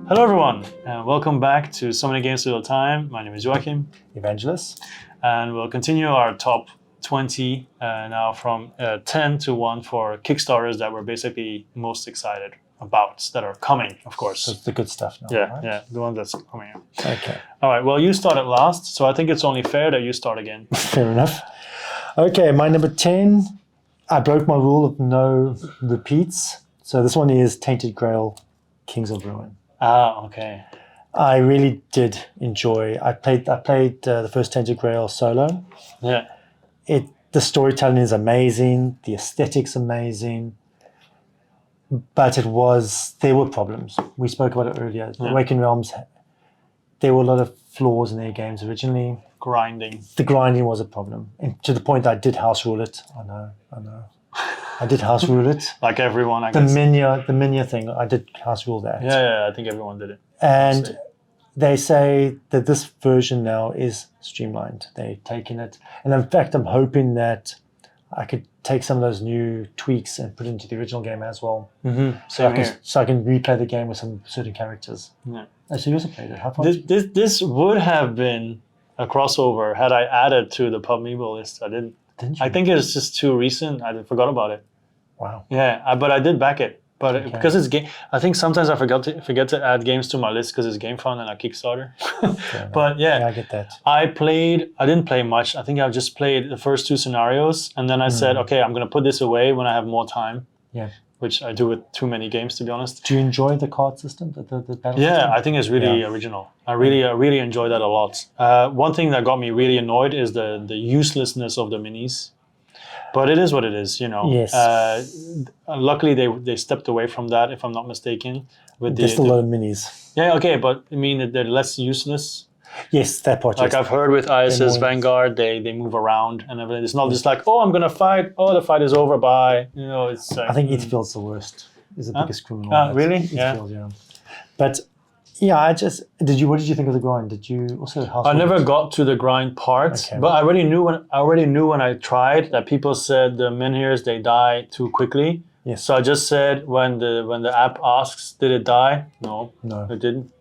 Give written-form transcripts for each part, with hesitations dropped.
Hello everyone, and welcome back to So Many Games All the Time. My name is Joachim. Evangelos. And we'll continue our top 20 now from 10 to 1 for Kickstarters that we're basically most excited about, that are coming, of course. So it's the good stuff now, Yeah, right? yeah, the one that's coming out. Okay. All right, well, you started last, so I think it's only fair that you start again. Fair enough. Okay, my number 10, I broke my rule of no repeats. So this one is Tainted Grail, Kings of Ruin. Ah, okay. I really did enjoy. I played the first Tainted Grail solo. Yeah. The storytelling is amazing. The aesthetics amazing. But there were problems. We spoke about it earlier. The Awakened Realms, there were a lot of flaws in their games originally. Grinding. The grinding was a problem. And to the point that I did house rule it. I know. I did house rule it. Like everyone, I guess. The Minya thing, I did house rule that. Yeah, I think everyone did it. And they say that this version now is streamlined. They're taking it. And in fact, I'm hoping that I could take some of those new tweaks and put it into the original game as well. Mm-hmm. So I can replay the game with some certain characters. Yeah. So you also played it. How far? This would have been a crossover had I added to the PubMeeple list. I didn't. Didn't you? I think it's just too recent. I forgot about it. Wow. Yeah, but I did back it. But Okay. because it's game, I think sometimes I forget to add games to my list because it's Gamefound and a Kickstarter. But Yeah, I get that. I didn't play much. I think I just played the first 2 scenarios, and then I said, okay, I'm gonna put this away when I have more time. Yeah. Which I do with too many games, to be honest. Do you enjoy the card system, the battle Yeah, system? I think it's really original. I really enjoy that a lot. One thing that got me really annoyed is the uselessness of the minis. But it is what it is, you know. Yes. Luckily, they stepped away from that, if I'm not mistaken. There's still a lot of minis. Yeah, okay, but I mean, they're less useless. Yes, that part. Like yes. I've heard with ISS Vanguard, they move around and everything. It's not just like, oh, I'm gonna fight. Oh, the fight is over. Bye. You know, it's. I think Eatfield's the worst. Is the biggest criminal. Really? Eatfield, yeah. But yeah, what did you think of the grind? Did you also house? I never got to the grind part, but I already knew when I tried that people said the menhirs they die too quickly. Yes. So I just said when the app asks, did it die? No, it didn't.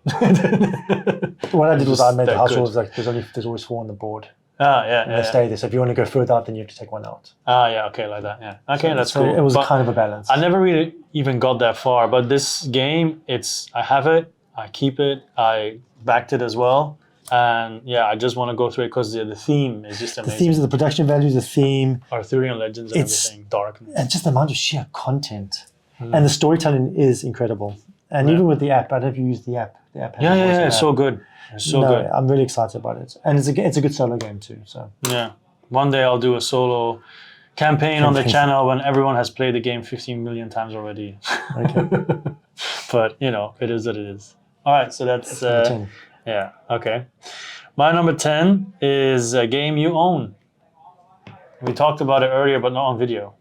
What I did was I made the that house good. rules like there's always 4 on the board. Yeah. And they stay there. So if you want to go further out, then you have to take one out. Yeah, okay, like that. Yeah, okay, that's so cool. It was But kind of a balance. I never really even got that far. But this game, I have it, I keep it, I backed it as well. And yeah, I just want to go through it because the theme is just The amazing. themes of the production values, the theme, Arthurian legends and everything, darkness. and just the amount of sheer content. And the storytelling is incredible. And even with the app, I don't know if you use the app. The app has a voice Yeah, it's app. so good. It's so good. I'm really excited about it. And it's a good solo game too. So Yeah. One day I'll do a solo campaign on the channel when everyone has played the game 15 million times already. Okay. But, you know, it is what it is. All right, so that's... number 10. Yeah, okay. My number 10 is a game you own. We talked about it earlier, but not on video.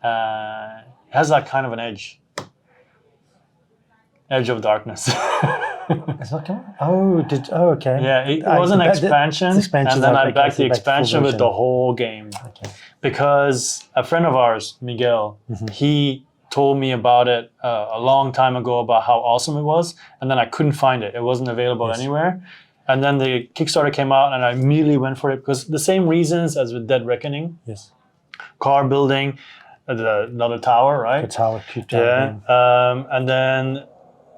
It has that kind of an edge. Edge of Darkness. It's not coming? Oh, okay. Yeah, it was an expansion, and then I backed the expansion with the whole game. Okay. Because a friend of ours, Miguel, he told me about it a long time ago about how awesome it was, and then I couldn't find it. It wasn't available anywhere. And then the Kickstarter came out, and I immediately went for it because the same reasons as with Dead Reckoning. Yes. Car building, another tower, right? The tower, cute tower. Yeah. And then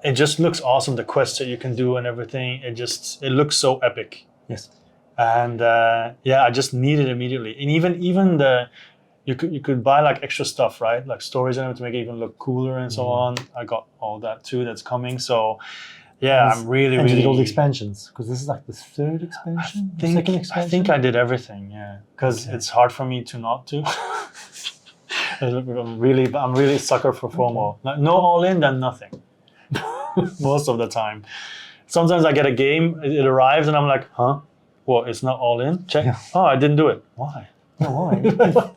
it just looks awesome. The quests that you can do and everything. It looks so epic. Yes. And I just need it immediately. And even you could buy like extra stuff, right? Like stories in it to make it even look cooler and so on. I got all that too. That's coming. So yeah, I'm really. You did all the expansions because this is like the third expansion, second expansion. I think I did everything. Yeah, because it's hard for me to not do. I'm really a sucker for FOMO. No all in, then nothing. Most of the time. Sometimes I get a game, it arrives, and I'm like, huh? Well, it's not all in. Check. Yeah. Oh, I didn't do it. Why? Why?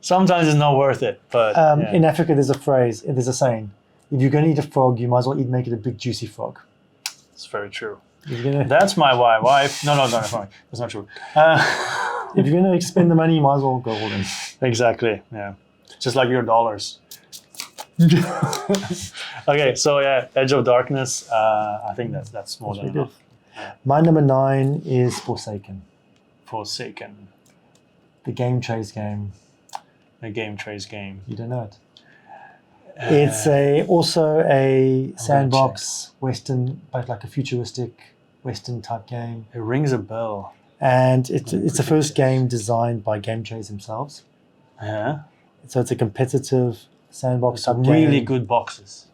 Sometimes it's not worth it. But in Africa, there's a saying: if you're going to eat a frog, you might as well make it a big juicy frog. It's very true. Gonna, That's my wife. No, fine. That's not true. if you're going to spend the money, you might as well go all in. Exactly. Yeah. Just like your dollars. Okay, so yeah, Edge of Darkness. I think that's more than pretty enough. My number 9 is Forsaken, Forsaken, the Game Trace game. the Game Trace game. You don't know it. It's also a sandbox Western, but like a futuristic Western type game. It rings a bell. And it's the first game designed by Game Trace themselves. Yeah. So it's a competitive sandbox type Really game. good boxes.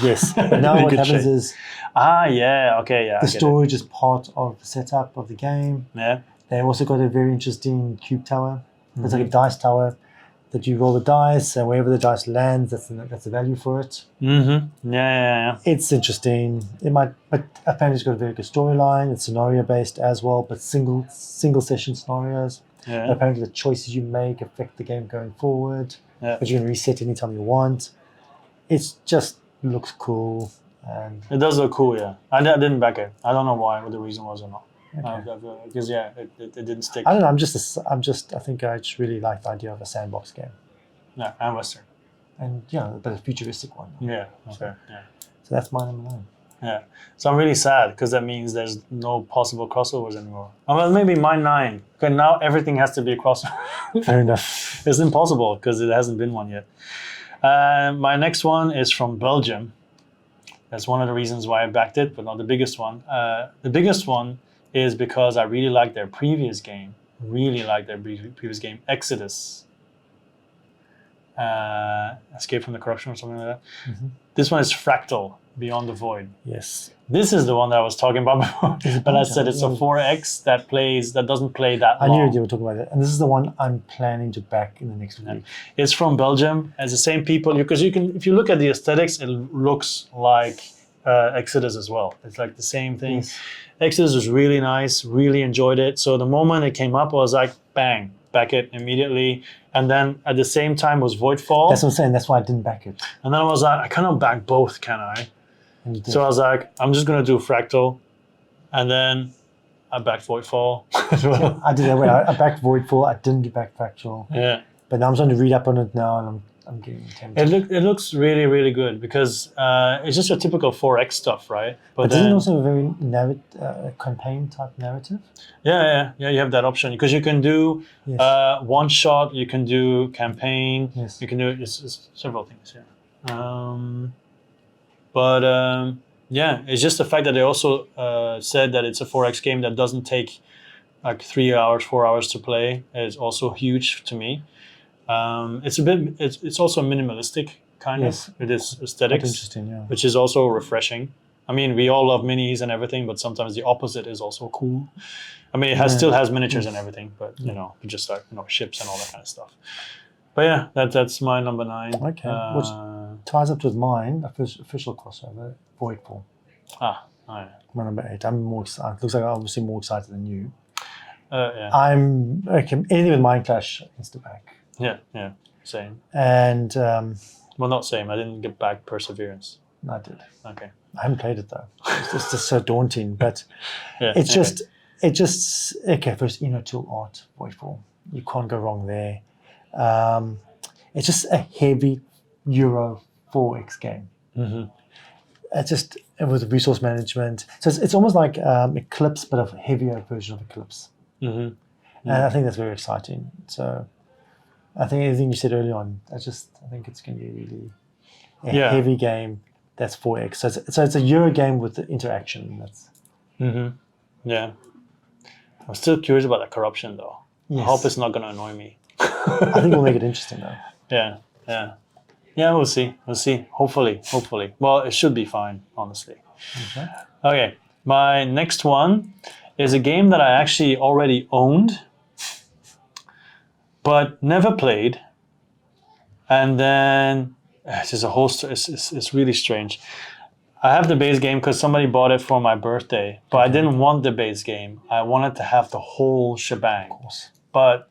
Yes. But now Really what good happens shape. is Yeah. the storage is part of the setup of the game. Yeah. They also got a very interesting cube tower. It's like a dice tower that you roll the dice, and wherever the dice lands, that's the value for it. Mm-hmm. Yeah. It's interesting. But apparently it's got a very good storyline. It's scenario based as well, but single session scenarios. Yeah. But apparently the choices you make affect the game going forward. Yeah. But you can reset anytime you want. It just looks cool. And It does look cool, yeah. I didn't back it. I don't know why, what the reason was or not. okay. Because it didn't stick. I don't know. I think I just really like the idea of a sandbox game, Yeah, and Western. and but a futuristic one. Yeah. Okay. Yeah. So that's my number 9. Yeah. So I'm really sad because that means there's no possible crossovers anymore. Oh, well, maybe my 9. Okay, now everything has to be a crossover. Fair enough. It's impossible because it hasn't been one yet. My next one is from Belgium. That's one of the reasons why I backed it, but not the biggest one. The biggest one is because I really liked their previous game. Exodus. Escape from the Corruption or something like that. Mm-hmm. This one is Fractal, Beyond the Void. Yes. This is the one that I was talking about before. But I said it's a Yeah. 4X that doesn't play that I long. knew you were talking about it, and this is the one I'm planning to back in the next week. It's from Belgium. It's the same people because if you look at the aesthetics, it looks like Exodus as well. It's like the same thing. Yes. Exodus was really nice. Really enjoyed it. So the moment it came up, I was like, bang, back it immediately. And then at the same time was Voidfall. That's what I'm saying. That's why I didn't back it. And then I was like, I cannot back both, can I? And you did. So I was like, I'm just gonna do Fractal, and then I backed Voidfall as well. I did that way. I backed Voidfall. I didn't back Factual. Yeah. But now I'm starting to read up on it now, and I'm getting tempted. It looks really, really good because it's just your typical 4X stuff, right? But isn't it also a very campaign type narrative? Yeah. You have that option because you can do Yes. one shot, you can do campaign, Yes. you can do it's several things. Yeah. It's just the fact that they also said that it's a 4X game that doesn't take like 3 hours, 4 hours to play is also huge to me. It's also minimalistic kind Yes. of with its Quite aesthetics, interesting, yeah. which is also refreshing. I mean, we all love minis and everything, but sometimes the opposite is also cool. I mean, it still has miniatures and everything, but just like ships and all that kind of stuff. But yeah, that's my number 9. Okay. Which ties up with mine, official crossover, Voidfall. Oh, yeah. My number 8. I'm more excited. Looks like I'm obviously more excited than you. Yeah. I'm anything with Mind Clash Insta back. Yeah, same. And Well, not same. I didn't get back Perseverance. I did. Okay. I haven't played it though. It's just so daunting. But Yeah. it's just okay. First, tool art, Voidfall. You can't go wrong there. It's just a heavy Euro 4X game. Mm-hmm. It's just with resource management. So it's almost like Eclipse, but a heavier version of Eclipse. Mm-hmm. And I think that's very exciting. So I think anything you said early on, I think it's going to be really a heavy game that's 4X. So it's a Euro game with the interaction. That's Yeah. I'm still curious about the corruption though. Yes. I hope it's not going to annoy me. I think we'll make it interesting though. Yeah, we'll see. Hopefully. Well, it should be fine, honestly. Okay, my next one is a game that I actually already owned, but never played. And then it's just a whole. It's really strange. I have the base game because somebody bought it for my birthday, but I didn't want the base game. I wanted to have the whole shebang. Of course. But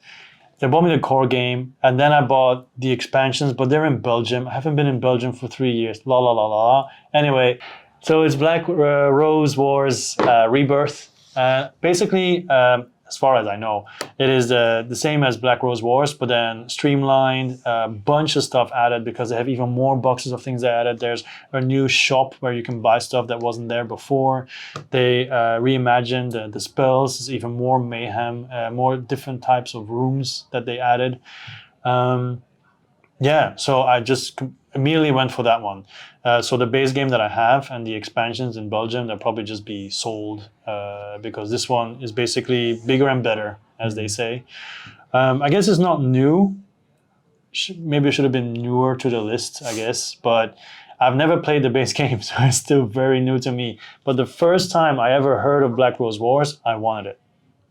they bought me the core game, and then I bought the expansions, but they're in Belgium. I haven't been in Belgium for 3 years. La la la la. Anyway, so it's Black Rose Wars Rebirth. Basically, as far as I know. It is the same as Black Rose Wars, but then streamlined, a bunch of stuff added because they have even more boxes of things they added. There's a new shop where you can buy stuff that wasn't there before. They reimagined the spells. There's even more mayhem, more different types of rooms that they added. So I just immediately went for that one. So the base game that I have and the expansions in Belgium, they'll probably just be sold because this one is basically bigger and better, as they say. I guess it's not new. Maybe it should have been newer to the list, I guess. But I've never played the base game, so it's still very new to me. But the first time I ever heard of Black Rose Wars, I wanted it.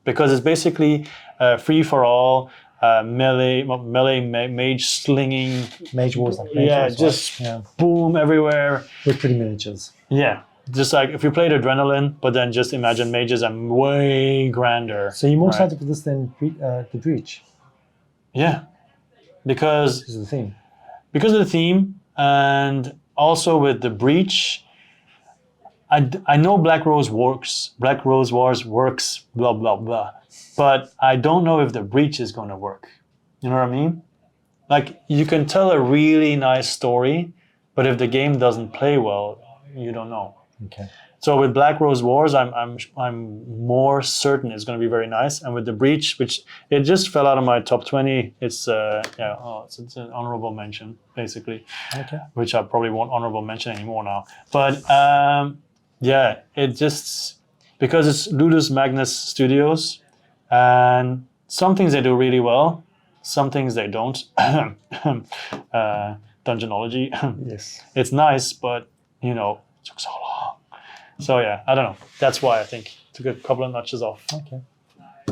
Because it's basically free for all. Melee mage slinging. Mage Wars, like Mage Wars, just right? boom everywhere. With pretty miniatures. Yeah, just like if you played Adrenaline, but then just imagine mages are way grander. So you're more excited for this than The Breach? Yeah, because Because of the theme. Because of the theme, and also with The Breach, I know Black Rose works. Black Rose Wars works, blah, blah, blah. But I don't know if The Breach is going to work. You know what I mean? Like, you can tell a really nice story, but if the game doesn't play well, you don't know. Okay. So with Black Rose Wars, I'm more certain it's going to be very nice. And with The Breach, which it just fell out of my top 20, it's it's an honorable mention, basically. Okay. Which I probably won't honorable mention anymore now. But it just, because it's Ludus Magnus Studios, and some things they do really well, some things they don't. Dungeonology. Yes. It's nice, but, it took so long. So yeah, I don't know. That's why I think took a couple of notches off. Okay.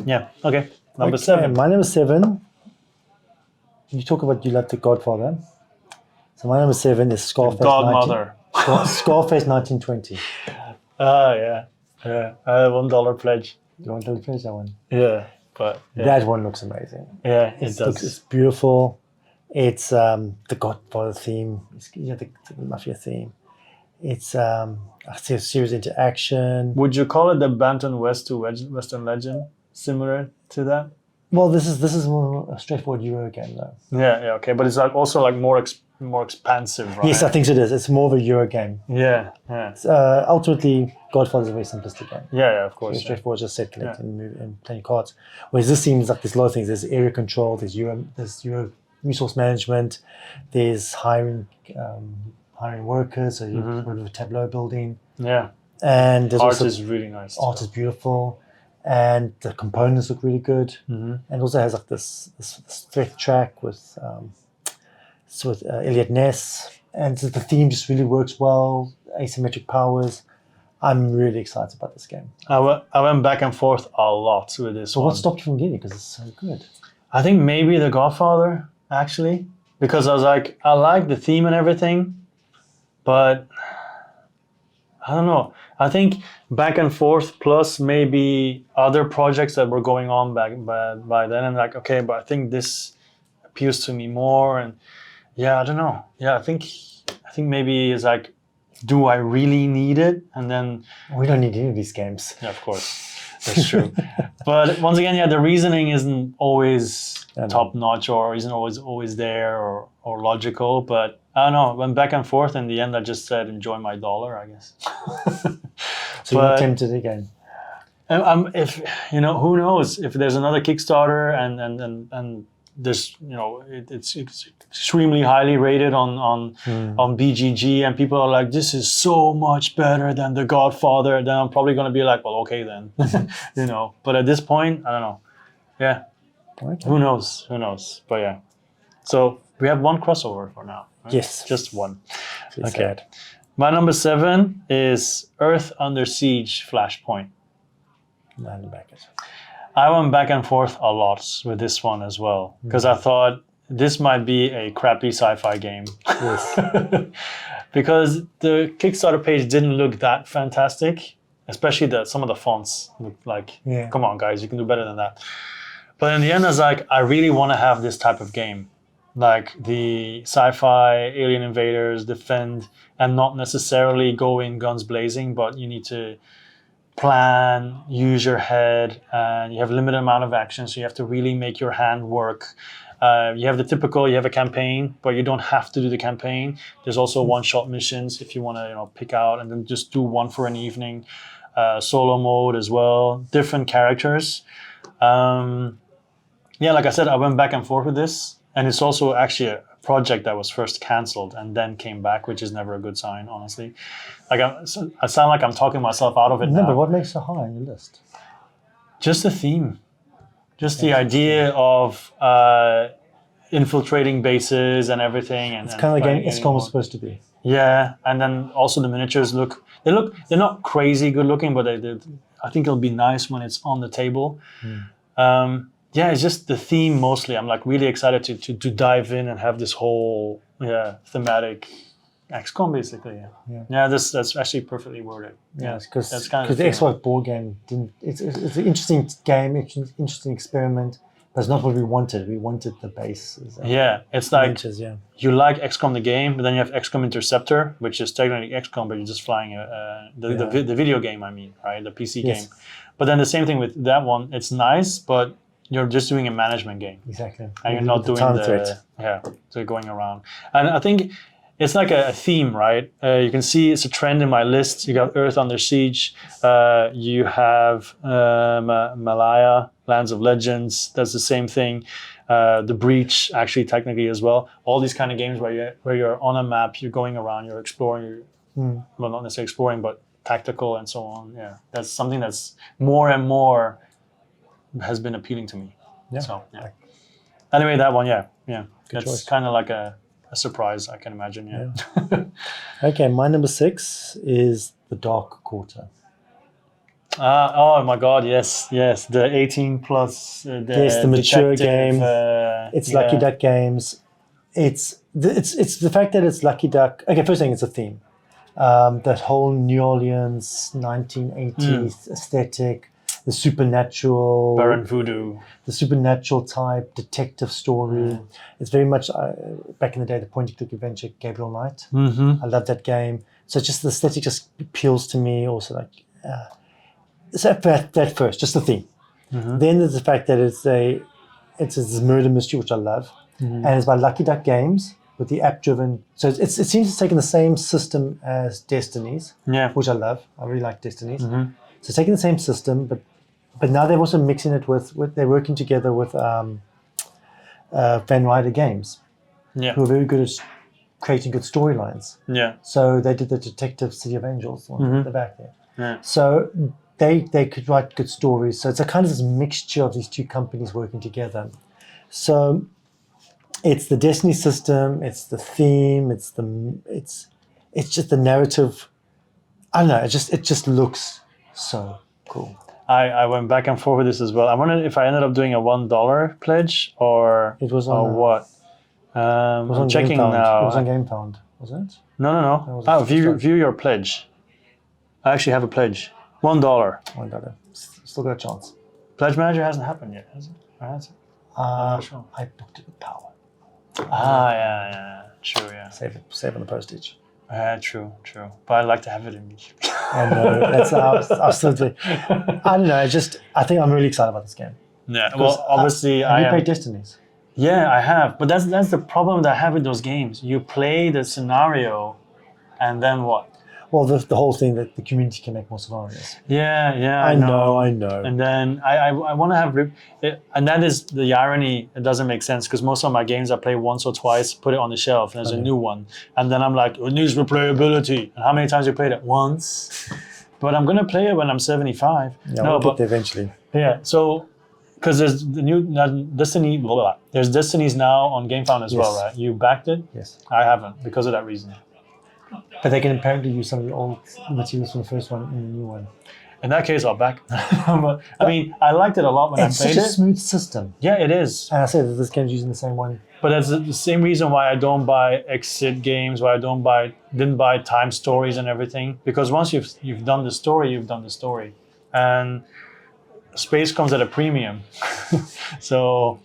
Yeah. Okay. Number 7. My number 7. You talk about you like The Godfather. So my number 7 is Scarface. Godmother. Scarface 1920. Yeah. $1 pledge. You want to finish that one? Yeah. But that one looks amazing. Yeah, it does. It's beautiful. It's the Godfather theme. It's the mafia theme. It's a series into action. Would you call it the Bantam West to Western Legend? Similar to that? Well, this is more a straightforward Euro game, though. Yeah, okay, but it's like also like more expansive, right? Yes, I think it is. It's more of a Euro game. Yeah. Ultimately, Godfather is a very simplistic game. Yeah, of course. Very straightforward, just set, collect, and playing cards. Whereas this seems like there's a lot of things. There's area control. There's Euro resource management. There's hiring workers. So you're sort of a tableau building. Yeah. And there's art is really nice. Art is beautiful. And the components look really good, and also has like this threat track with Elliot Ness, and the theme just really works well. Asymmetric powers. I'm really excited about this game. I went back and forth a lot with this. So what stopped you from getting it? Because it's so good. I think maybe The Godfather, actually, because I was like, I like the theme and everything, but I don't know. I think back and forth plus maybe other projects that were going on by then, and like, okay, but I think this appeals to me more, and I don't know. Yeah, I think maybe it's like, do I really need it? And then we don't need any of these games. Yeah, of course, that's true. But once again, the reasoning isn't always top notch or isn't always there or logical, but I don't know. Went back and forth. In the end, I just said, enjoy my dollar, I guess. So you're tempted again. If who knows if there's another Kickstarter and there's it's extremely highly rated on BGG and people are like, this is so much better than The Godfather. Then I'm probably gonna be like, well, okay then, But at this point, I don't know. Yeah. Okay. Who knows? But yeah. So we have one crossover for now. Right? Yes. Just one. Okay. Sad. My number 7 is Earth Under Siege Flashpoint. I went back and forth a lot with this one as well because I thought this might be a crappy sci-fi game. Yes. Because the Kickstarter page didn't look that fantastic, especially some of the fonts looked like, come on guys, you can do better than that. But in the end, I was like, I really want to have this type of game. Like the sci-fi alien invaders defend and not necessarily go in guns blazing, but you need to plan, use your head, and you have a limited amount of action, so you have to really make your hand work. You have the typical, you have a campaign, but you don't have to do the campaign. There's also one-shot missions if you want to, pick out and then just do one for an evening. Solo mode as well, different characters. Like I said, I went back and forth with this, and it's also actually a project that was first canceled and then came back, which is never a good sign, honestly. I sound like I'm talking myself out of it now. But what makes it high on your list? Just the theme. Just the idea of infiltrating bases and everything. And, it's kind of like XCOM was supposed to be. Yeah, and then also the miniatures they're not crazy good looking, but I think it'll be nice when it's on the table. It's just the theme mostly. I'm like really excited to dive in and have this whole thematic XCOM basically. That's actually perfectly worded. Because the Xbox board game didn't. It's an interesting game, interesting experiment. But it's not what we wanted. We wanted the base. It's like you like XCOM the game, but then you have XCOM Interceptor, which is technically XCOM, but you're just flying the video game. I mean, right, the PC game. But then the same thing with that one. It's nice, but you're just doing a management game. Exactly. And you're not doing so going around. And I think it's like a theme, right? You can see it's a trend in my list. You got Earth Under Siege. You have Malaya, Lands of Legends. That's the same thing. The Breach, actually, technically as well. All these kind of games where you're on a map, you're going around, you're exploring. Well, not necessarily exploring, but tactical and so on. Yeah, that's something that's more and more has been appealing to me. Anyway, that one, that's kind of like a surprise, I can imagine. Okay, my number 6 is The Dark Quarter. Oh my God! Yes, the 18 plus. The mature game. It's Lucky Duck Games. It's the fact that it's Lucky Duck. Okay, first thing, it's a theme. That whole New Orleans 1980s aesthetic, the supernatural, Baron Voodoo, the supernatural type detective story. It's very much back in the day the point-and-click adventure Gabriel Knight. I love that game. So just the aesthetic just appeals to me. Also, like so that first, just the theme. Then there's the fact that it's a murder mystery, which I love, and it's by Lucky Duck Games with the app-driven. So it seems to take the same system as Destinies, which I love. I really like Destinies. So taking the same system, but now they're also mixing it with they're working together with Van Ryder Games, who are very good at creating good storylines. So they did the Detective City of Angels on the back there. So they could write good stories. So it's a kind of this mixture of these two companies working together. So it's the Destiny system, it's the theme, it's just the narrative. I don't know. It just looks so cool. I went back and forth with this as well. I wondered if I ended up doing a $1 pledge or it was on what. I'm checking now. It was on Gamefound, was it? No. View your pledge. I actually have a pledge. $1. $1. Still got a chance. Pledge Manager hasn't happened yet, has it? Or has it? I'm not sure. I booked it with Power. True, yeah. Save on the postage. True. But I'd like to have it immediately. I know. That's absolutely. I don't know. I think I'm really excited about this game. Yeah. Well, obviously, have you played Destinies? Yeah, I have. But that's the problem that I have with those games. You play the scenario, and then what? Well, the whole thing that the community can make more scenarios. Yeah. I know. And then I want to have, and that is the irony. It doesn't make sense because most of my games I play once or twice, put it on the shelf, and there's a new one, and then I'm like, it needs replayability. And how many times you played it? Once. But I'm gonna play it when I'm 75. Yeah, we'll get there eventually. Yeah. So, because there's the new Destiny. Blah, blah, blah. There's Destinies now on Gamefound as well, right? You backed it? Yes. I haven't because of that reason. But they can apparently use some of the old materials from the first one in the new one. In that case, I'll back. But, I mean, I liked it a lot when I played it. It's such a smooth system. Yeah, it is. And I say that this game's using the same one. But that's the same reason why I don't buy Exit games, why I didn't buy Time Stories and everything. Because once you've done the story, you've done the story. And space comes at a premium. So,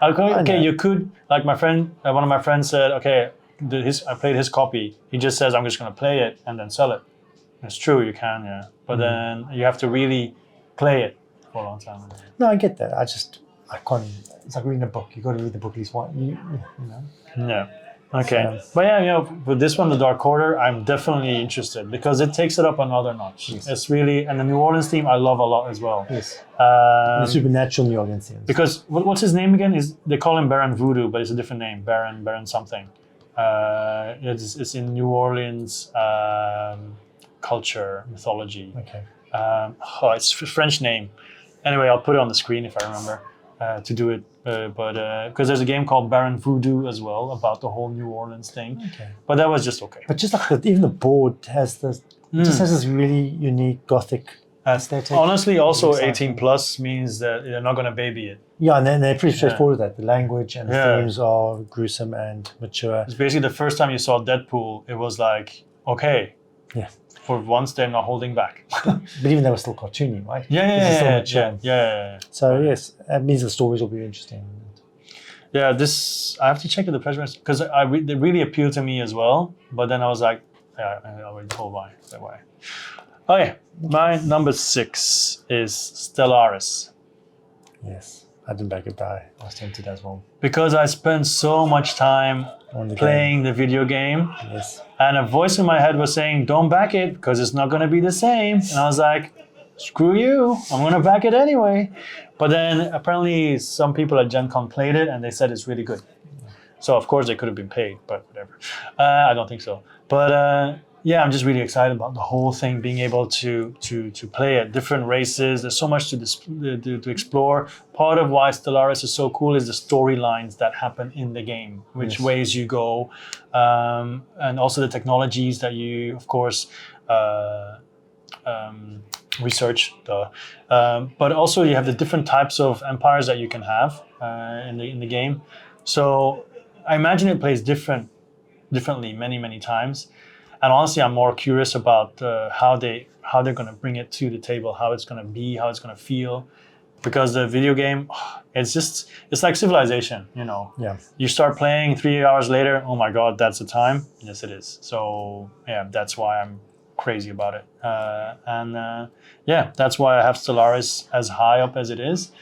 okay, you could, like my friend, one of my friends said, okay, I played his copy. He just says, I'm just going to play it and then sell it. It's true, you can, yeah. But then you have to really play it for a long time. No, I get that. I can't. It's like reading a book. You got to read the book at least once. You know. Yeah. Okay. So- But yeah, with this one, the Dark Quarter, I'm definitely interested because it takes it up another notch. Yes. It's really, and the New Orleans theme I love a lot as well. Yes. The supernatural New Orleans themes. Because what's his name again? They call him Baron Voodoo, but it's a different name. Baron something. It's in New Orleans culture, mythology. Okay. It's a French name. Anyway, I'll put it on the screen if I remember to do it. But because there's a game called Baron Voodoo as well about the whole New Orleans thing. Okay. But that was just okay. But just like even the board has this, just has this really unique gothic aesthetic. Honestly, also Exactly. 18 plus means that they're not going to baby it. Yeah, and then they're pretty straightforward with that. The language and the Yeah. themes are gruesome and mature. It's basically the first time you saw Deadpool, it was like, okay, Yeah. for once they're not holding back. But even they were still cartoony, right? This is Yeah, still yeah, mature. yeah. So yes, that means the stories will be interesting. Yeah, this I have to check the pleasure because they really appealed to me as well. But then I was like, yeah, I already told why. Okay, my number 6 is Stellaris Yes, I didn't back it by. I was tempted as well. because I spent so much time On the playing the video game, game. Yes. and a voice in my head was saying, "Don't back it because it's not going to be the same." And I was like, "Screw you! I'm going to back it anyway." But then apparently some people at Gen Con played it and they said it's really good. So of course they could have been paid, but whatever. I don't think so. But yeah, I'm just really excited about the whole thing, being able to play at different races. There's so much to explore. Part of why Stellaris is so cool is the storylines that happen in the game, which Yes. ways you go, and also the technologies that you, of course, research. But also you have the different types of empires that you can have in the game. So I imagine it plays differently many times. And honestly, I'm more curious about how they're going to bring it to the table, how it's going to be, how it's going to feel, because the video game, it's like Civilization, you know. Yeah. You start playing 3 hours later, oh my God, that's the time. Yes, it is. So yeah, that's why I'm crazy about it. Yeah, that's why I have Stellaris as high up as it is.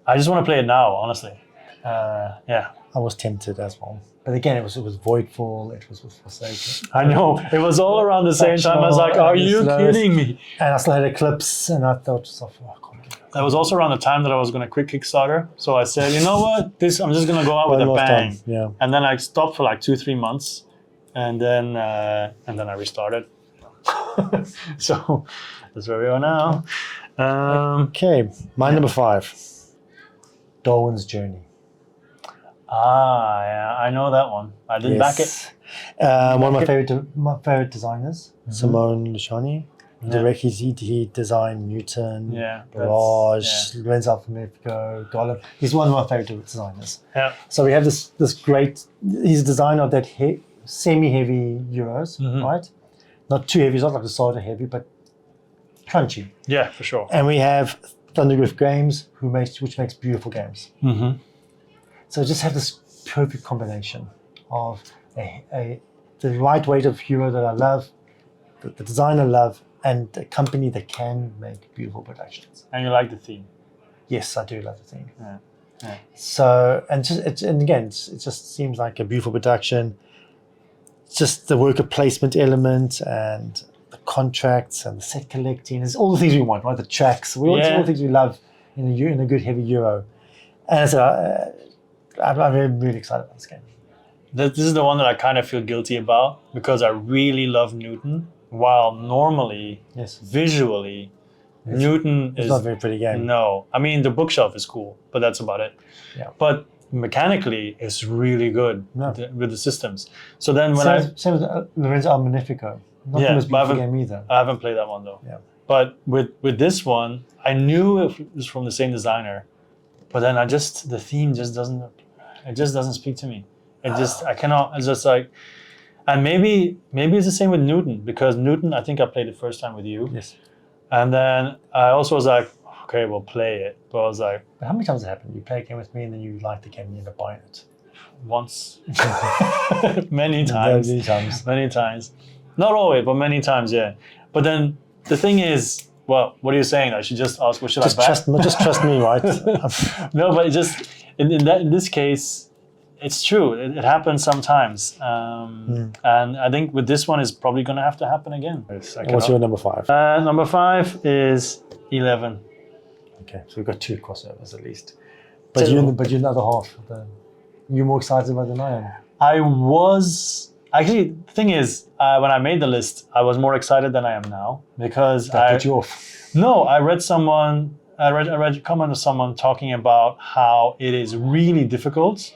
I just want to play it now, honestly. Yeah. I was tempted as well. But again, it was Voidfall, it was Forsaken. I know. It was all around the same time. I was like, are you kidding me? And I still had Eclipse, and I thought to myself, oh, I can't get it. That was also around the time that I was going to quit Kickstarter. So I said, you know what? I'm just going to go out with a One last bang. time, yeah. And then I stopped for like 2-3 months. And then I restarted. So that's where we are now. Okay, my number 5. Darwin's Journey. Yeah, I know that one. I didn't back it. One of my favorite designers, Simone Luciani. He designed Newton, Yeah, Barrage, Lorenzo Alfamico, Gollum. He's one of my favorite designers. Yeah. So we have this great. He's a designer of that semi-heavy Euros, right? Not too heavy. It's not like the Solder heavy, but crunchy. Yeah, for sure. And we have Thundergriff Games, which makes beautiful games. Mm-hmm. So just have this perfect combination of the right weight of hero that I love, the design I love, and a company that can make beautiful productions. And you like the theme. Yes, I do love the theme. Yeah. So and again, it just seems like a beautiful production. It's just the worker placement element and the contracts and the set collecting. It's all the things we want, right? The tracks. All the things we love in a good heavy Euro. And so I'm really excited about this game. This is the one that I kind of feel guilty about because I really love Newton. While normally, visually, Newton It's is not a very pretty game. No, I mean the bookshelf is cool, but that's about it. Yeah. But mechanically, it's really good with the systems. So then when same with Lorenzo Al Magnifico. Not the most beautiful game either. I haven't played that one though. Yeah. But with this one, I knew it was from the same designer, but then the theme just doesn't speak to me. I cannot. It's just like. And maybe it's the same with Newton, because Newton, I think I played it first time with you. Yes. And then I also was like, okay, we'll play it. But I was like... But how many times has it happened? You play a game with me and then you like the game and you end up buying it? Once. Many times. Many times. Many times. Not always, but many times, yeah. But then the thing is, well, what are you saying? I should just ask, what should I back? Just trust me, right? No, but it just in this case, it's true. It happens sometimes, and I think with this one, it's probably going to have to happen again. What's your number 5? Number 5 is 11. Okay, so we've got 2 crossovers at least. But you're the other half. You're more excited about it than I am. I was actually. The thing is, when I made the list, I was more excited than I am now because That put you off. No, I read a comment of someone talking about how it is really difficult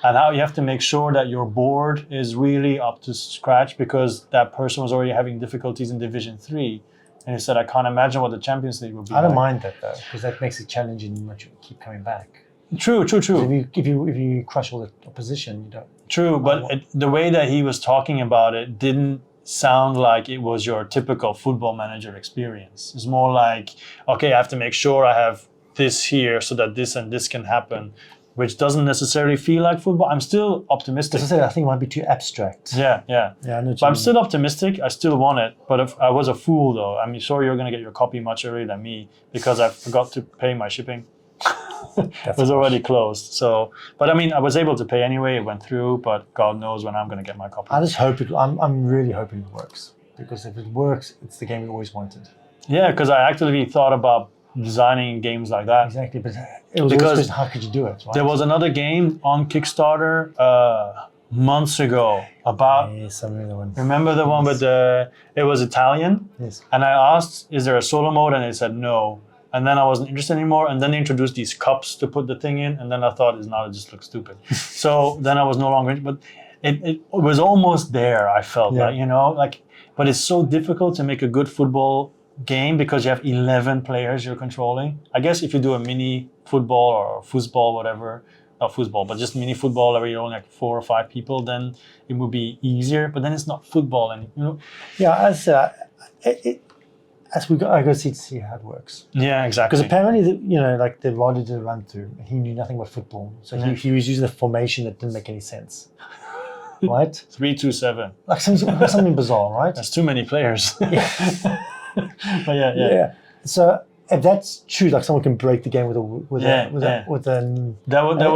and how you have to make sure that your board is really up to scratch because that person was already having difficulties in Division 3. And he said, I can't imagine what the Champions League would be I don't like. mind that though, because that makes it challenging when you keep coming back. True. If you crush all the opposition, you don't. True, but the way that he was talking about it didn't sound like it was your typical football manager experience. It's more like, okay, I have to make sure I have this here so that this and this can happen, which doesn't necessarily feel like football. I'm still optimistic. As I said, I think it might be too abstract. Yeah. Yeah, I know. But I'm still optimistic. I still want it. But if I was a fool, though. I'm sure you're going to get your copy much earlier than me because I forgot to pay my shipping. It was already closed. So, but I mean, I was able to pay anyway. It went through, but God knows when I'm going to get my copy. I just hope I'm really hoping it works, because if it works, it's the game we always wanted. Yeah, because I actually thought about designing games like that. Exactly, but it was Because always how could you do it? Right? There was another game on Kickstarter months ago about. Yes, I remember the one. Remember the one with it was Italian, Yes. and I asked, "Is there a solo mode?" And they said no. And then I wasn't interested anymore. And then they introduced these cups to put the thing in, and then I thought, "It's not. It just looks stupid." So then I was no longer. But it was almost there. I felt like, but it's so difficult to make a good football game because you have 11 players you're controlling. I guess if you do a mini football or foosball, whatever, not foosball, but just mini football where you're only like 4 or 5 people, then it would be easier. But then it's not football, and Yeah, as I go see how it works. Yeah, exactly. Because apparently, like the Roddy did a run through, he knew nothing about football, so he was using a formation that didn't make any sense. Right? 3-2-7. Like something bizarre, right? That's too many players. Yeah. But yeah. So if that's true, like someone can break the game with a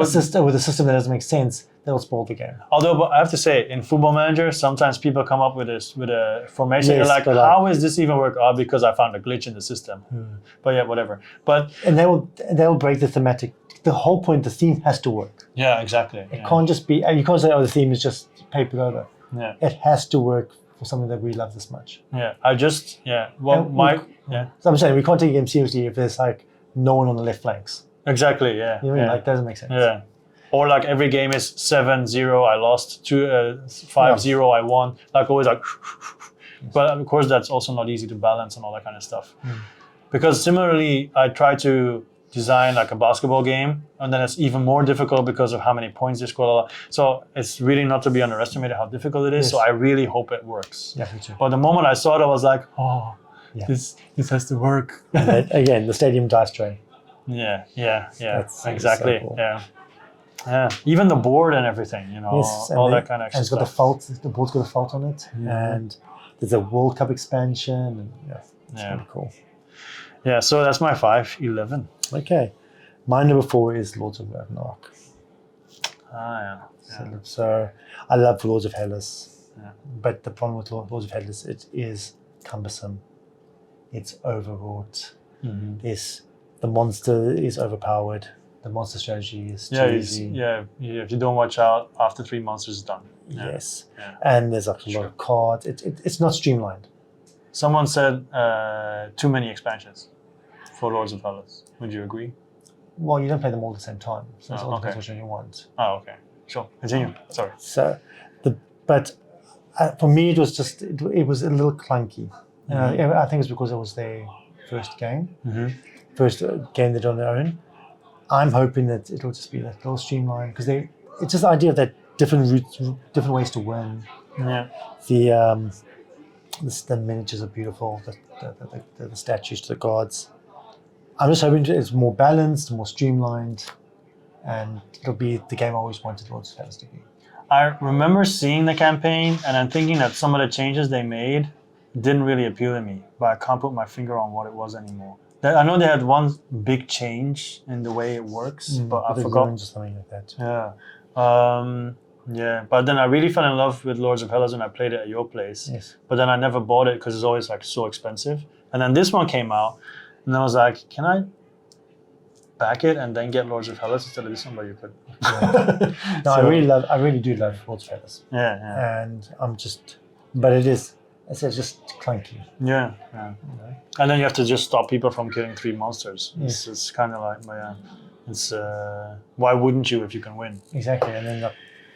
system that doesn't make sense, that'll spoil the game. Although, but I have to say, in Football Manager, sometimes people come up with a formation. Yes, They're like, how is this even work? Oh, because I found a glitch in the system. But yeah, whatever. But they'll break the thematic. The whole point, the theme has to work. Yeah, exactly. It can't just be. You can't say, the theme is just papered over. Yeah. It has to work for something that we love this much. Yeah. Well, So I'm saying we can't take a game seriously if there's like no one on the left flanks. Exactly. Yeah. You know what I mean? Like, that doesn't make sense. Yeah. Or like every game is 7-0, I lost, 5-0, I won. Like always like, but of course that's also not easy to balance and all that kind of stuff. Because similarly, I try to design like a basketball game, and then it's even more difficult because of how many points they score. So it's really not to be underestimated how difficult it is. Yes. So I really hope it works. Yeah, me too. But the moment I saw it, I was like, this has to work. And again, the stadium dice tray. Yeah, That's exactly. so cool. Yeah, even the board and everything, Yes, all that kind of and extra it's got stuff. the fault. The board's got a fault on it, and there's a World Cup expansion, and it's really cool. Yeah, so that's my 5, 11. Okay, my number 4 is Lords of Ragnarok. Yeah. So I love Lords of Hellas, but the problem with Lords of Hellas, it is cumbersome. It's overwrought. The monster is overpowered. The monster strategy is too easy. If you don't watch out, after 3 monsters is done. Yes, and there's like a lot of cards. It's not streamlined. Someone said too many expansions for Lords of Hellas. Would you agree? Well, you don't play them all at the same time, so it's all okay. depends which one you want. Oh, okay. Sure. Continue. Sorry. So, for me, it was just it was a little clunky. I think it's because it was their first game, first game they did on their own. I'm hoping that it'll just be a little streamlined because it's just the idea of that different routes, different ways to win. Yeah. The miniatures are beautiful. The statues to the gods. I'm just hoping it's more balanced, more streamlined, and it'll be the game I always wanted Lords of Hellas to be. I remember seeing the campaign and then thinking that some of the changes they made didn't really appeal to me, but I can't put my finger on what it was anymore. I know they had one big change in the way it works, but I forgot. Or something like that. Yeah. Yeah, but then I really fell in love with Lords of Hellas when I played it at your place. Yes. But then I never bought it because it's always like so expensive. And then this one came out, and I was like, can I back it and then get Lords of Hellas instead of this one? But you could. Yeah. No, I really do love Lords of Hellas. Yeah. And but it's just clunky. Yeah. And then you have to just stop people from killing 3 monsters. Yes. It's kind of like, it's why wouldn't you if you can win? Exactly, and then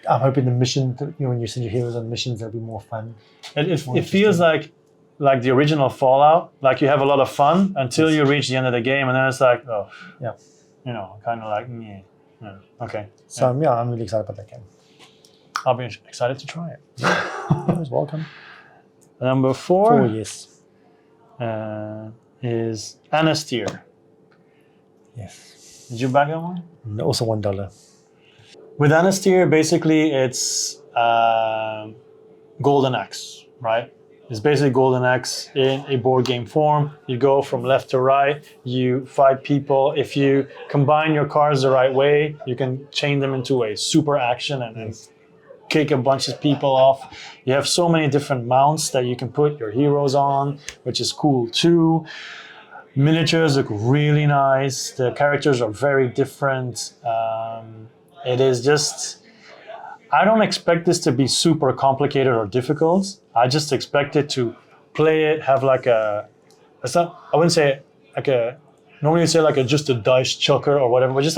I'm hoping the mission, when you send your heroes on missions, they'll be more fun. It feels like the original Fallout. Like you have a lot of fun until you reach the end of the game, and then it's like, oh, yeah, kind of like, yeah. Okay. So I'm really excited about that game. I'll be excited to try it. You're welcome. Number 4 yes. Is Anastyr. Yes. Did you back that one? Also $1. With Anastyr, basically it's Golden Axe, right? It's basically Golden Axe in a board game form. You go from left to right, you fight people. If you combine your cards the right way, you can chain them into a super action and then kick a bunch of people off. You have so many different mounts that you can put your heroes on, which is cool too. Miniatures look really nice. The characters are very different. It is just, I don't expect this to be super complicated or difficult. I just expect it to play it, have like I wouldn't say like normally you say like just a dice chucker or whatever, but just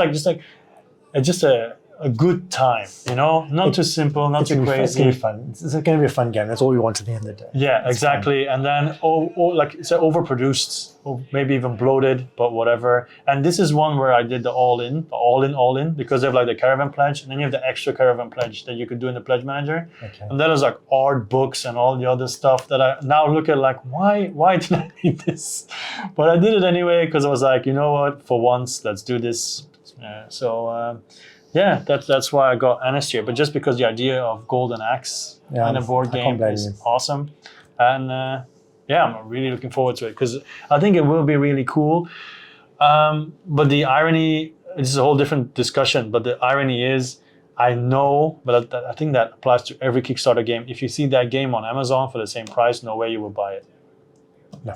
a good time, not too simple, not too crazy. It's going to be fun. It's going to be a fun game. That's all we want at the end of the day. Yeah, exactly. Fun. And then, like it's overproduced, or maybe even bloated, but whatever. And this is one where I did the all in, because they have like the caravan pledge, and then you have the extra caravan pledge that you could do in the pledge manager. Okay. And that is like art books and all the other stuff that I now look at like, why did I need this? But I did it anyway because I was like, you know what? For once, let's do this. Yeah, that's why I got Anastyr. But just because the idea of Golden Axe in a board game is awesome. And I'm really looking forward to it because I think it will be really cool. But the irony, this is a whole different discussion, but the irony is, I know, but I think that applies to every Kickstarter game. If you see that game on Amazon for the same price, no way you will buy it. No.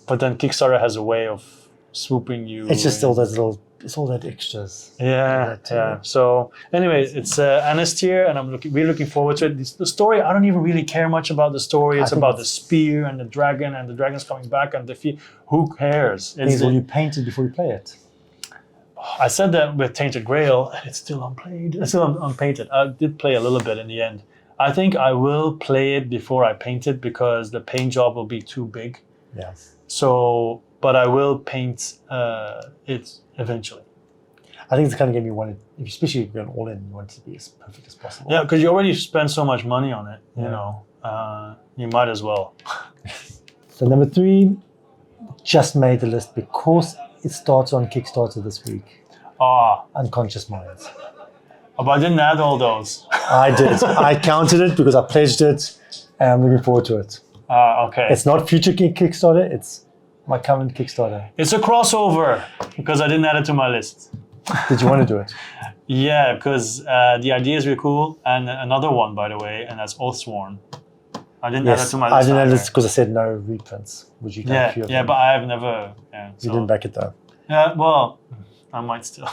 But then Kickstarter has a way of swooping you. It's just all those little... It's all that extras. Yeah. So anyway, it's Anastyr, and I'm really looking forward to it. The story, I don't even really care much about the story. It's about the spear and the dragon's coming back and defeat. Who cares? Will you paint it before you play it? I said that with Tainted Grail, and it's still unplayed. It's still unpainted. I did play a little bit in the end. I think I will play it before I paint it because the paint job will be too big. Yeah. So, but I will paint it eventually. I think it's the kind of game you want it, especially if you're going all in, you want it to be as perfect as possible. Yeah, because you already spent so much money on it, you might as well. So number 3 just made the list because it starts on Kickstarter this week. Unconscious Minds. But I didn't add all those. I did. I counted it because I pledged it and I'm looking forward to it. Okay. It's not future Kickstarter, it's my current Kickstarter. It's a crossover because I didn't add it to my list. Did you want to do it? Yeah, because the idea is really cool. And another one, by the way, and that's Oathsworn. I didn't add it to my list. I didn't add it because I said no reprints. Would you take a few of them? But I have never... Yeah, you didn't back it though? Yeah, well, I might still.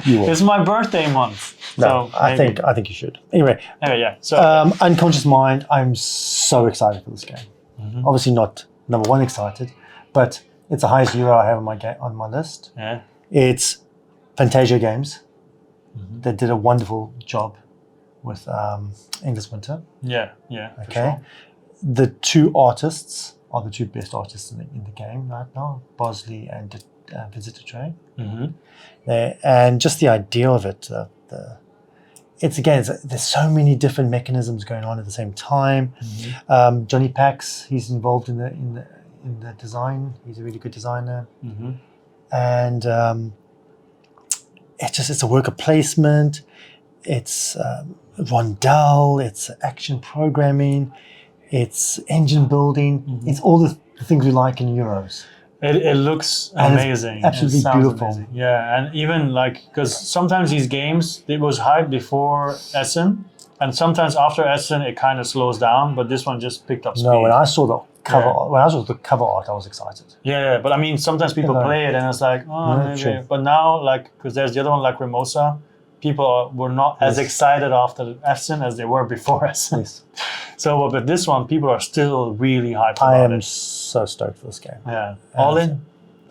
You will. It's my birthday month. No, so I think you should. Anyway, yeah. So Unconscious Mind, I'm so excited for this game. Mm-hmm. Obviously not number 1 excited, but it's the highest Euro I have on my list. Yeah. It's Fantasia Games. Mm-hmm. They did a wonderful job with Endless Winter. Yeah. Okay. For sure. The 2 artists are the 2 best artists in the game right now, Bosley and Visitor Tray. Mm-hmm. And just the idea of it, there's so many different mechanisms going on at the same time. Mm-hmm. Johnny Pax, he's involved in the design. He's a really good designer. Mm-hmm. And it's a worker placement. it's rondel, it's action programming, it's engine building, it's all the things we like in Euros. It looks And it's amazing. absolutely It sounds beautiful. amazing. Yeah, and even like, because sometimes these games, it was hyped before Essen, and sometimes after Essen, it kind of slows down, but this one just picked up speed. No, when I saw the cover, Yeah. when I saw the cover art, I was excited. Yeah, but I mean, sometimes people Yeah. play it and it's like, oh, Yeah, maybe. true. But now, like, because there's the other one, like Rimosa, people were not as Yes. excited after Essen as they were before Essen. Yes. So, but this one, people are still really hyped I about am it. so stoked for this game. Yeah, all in.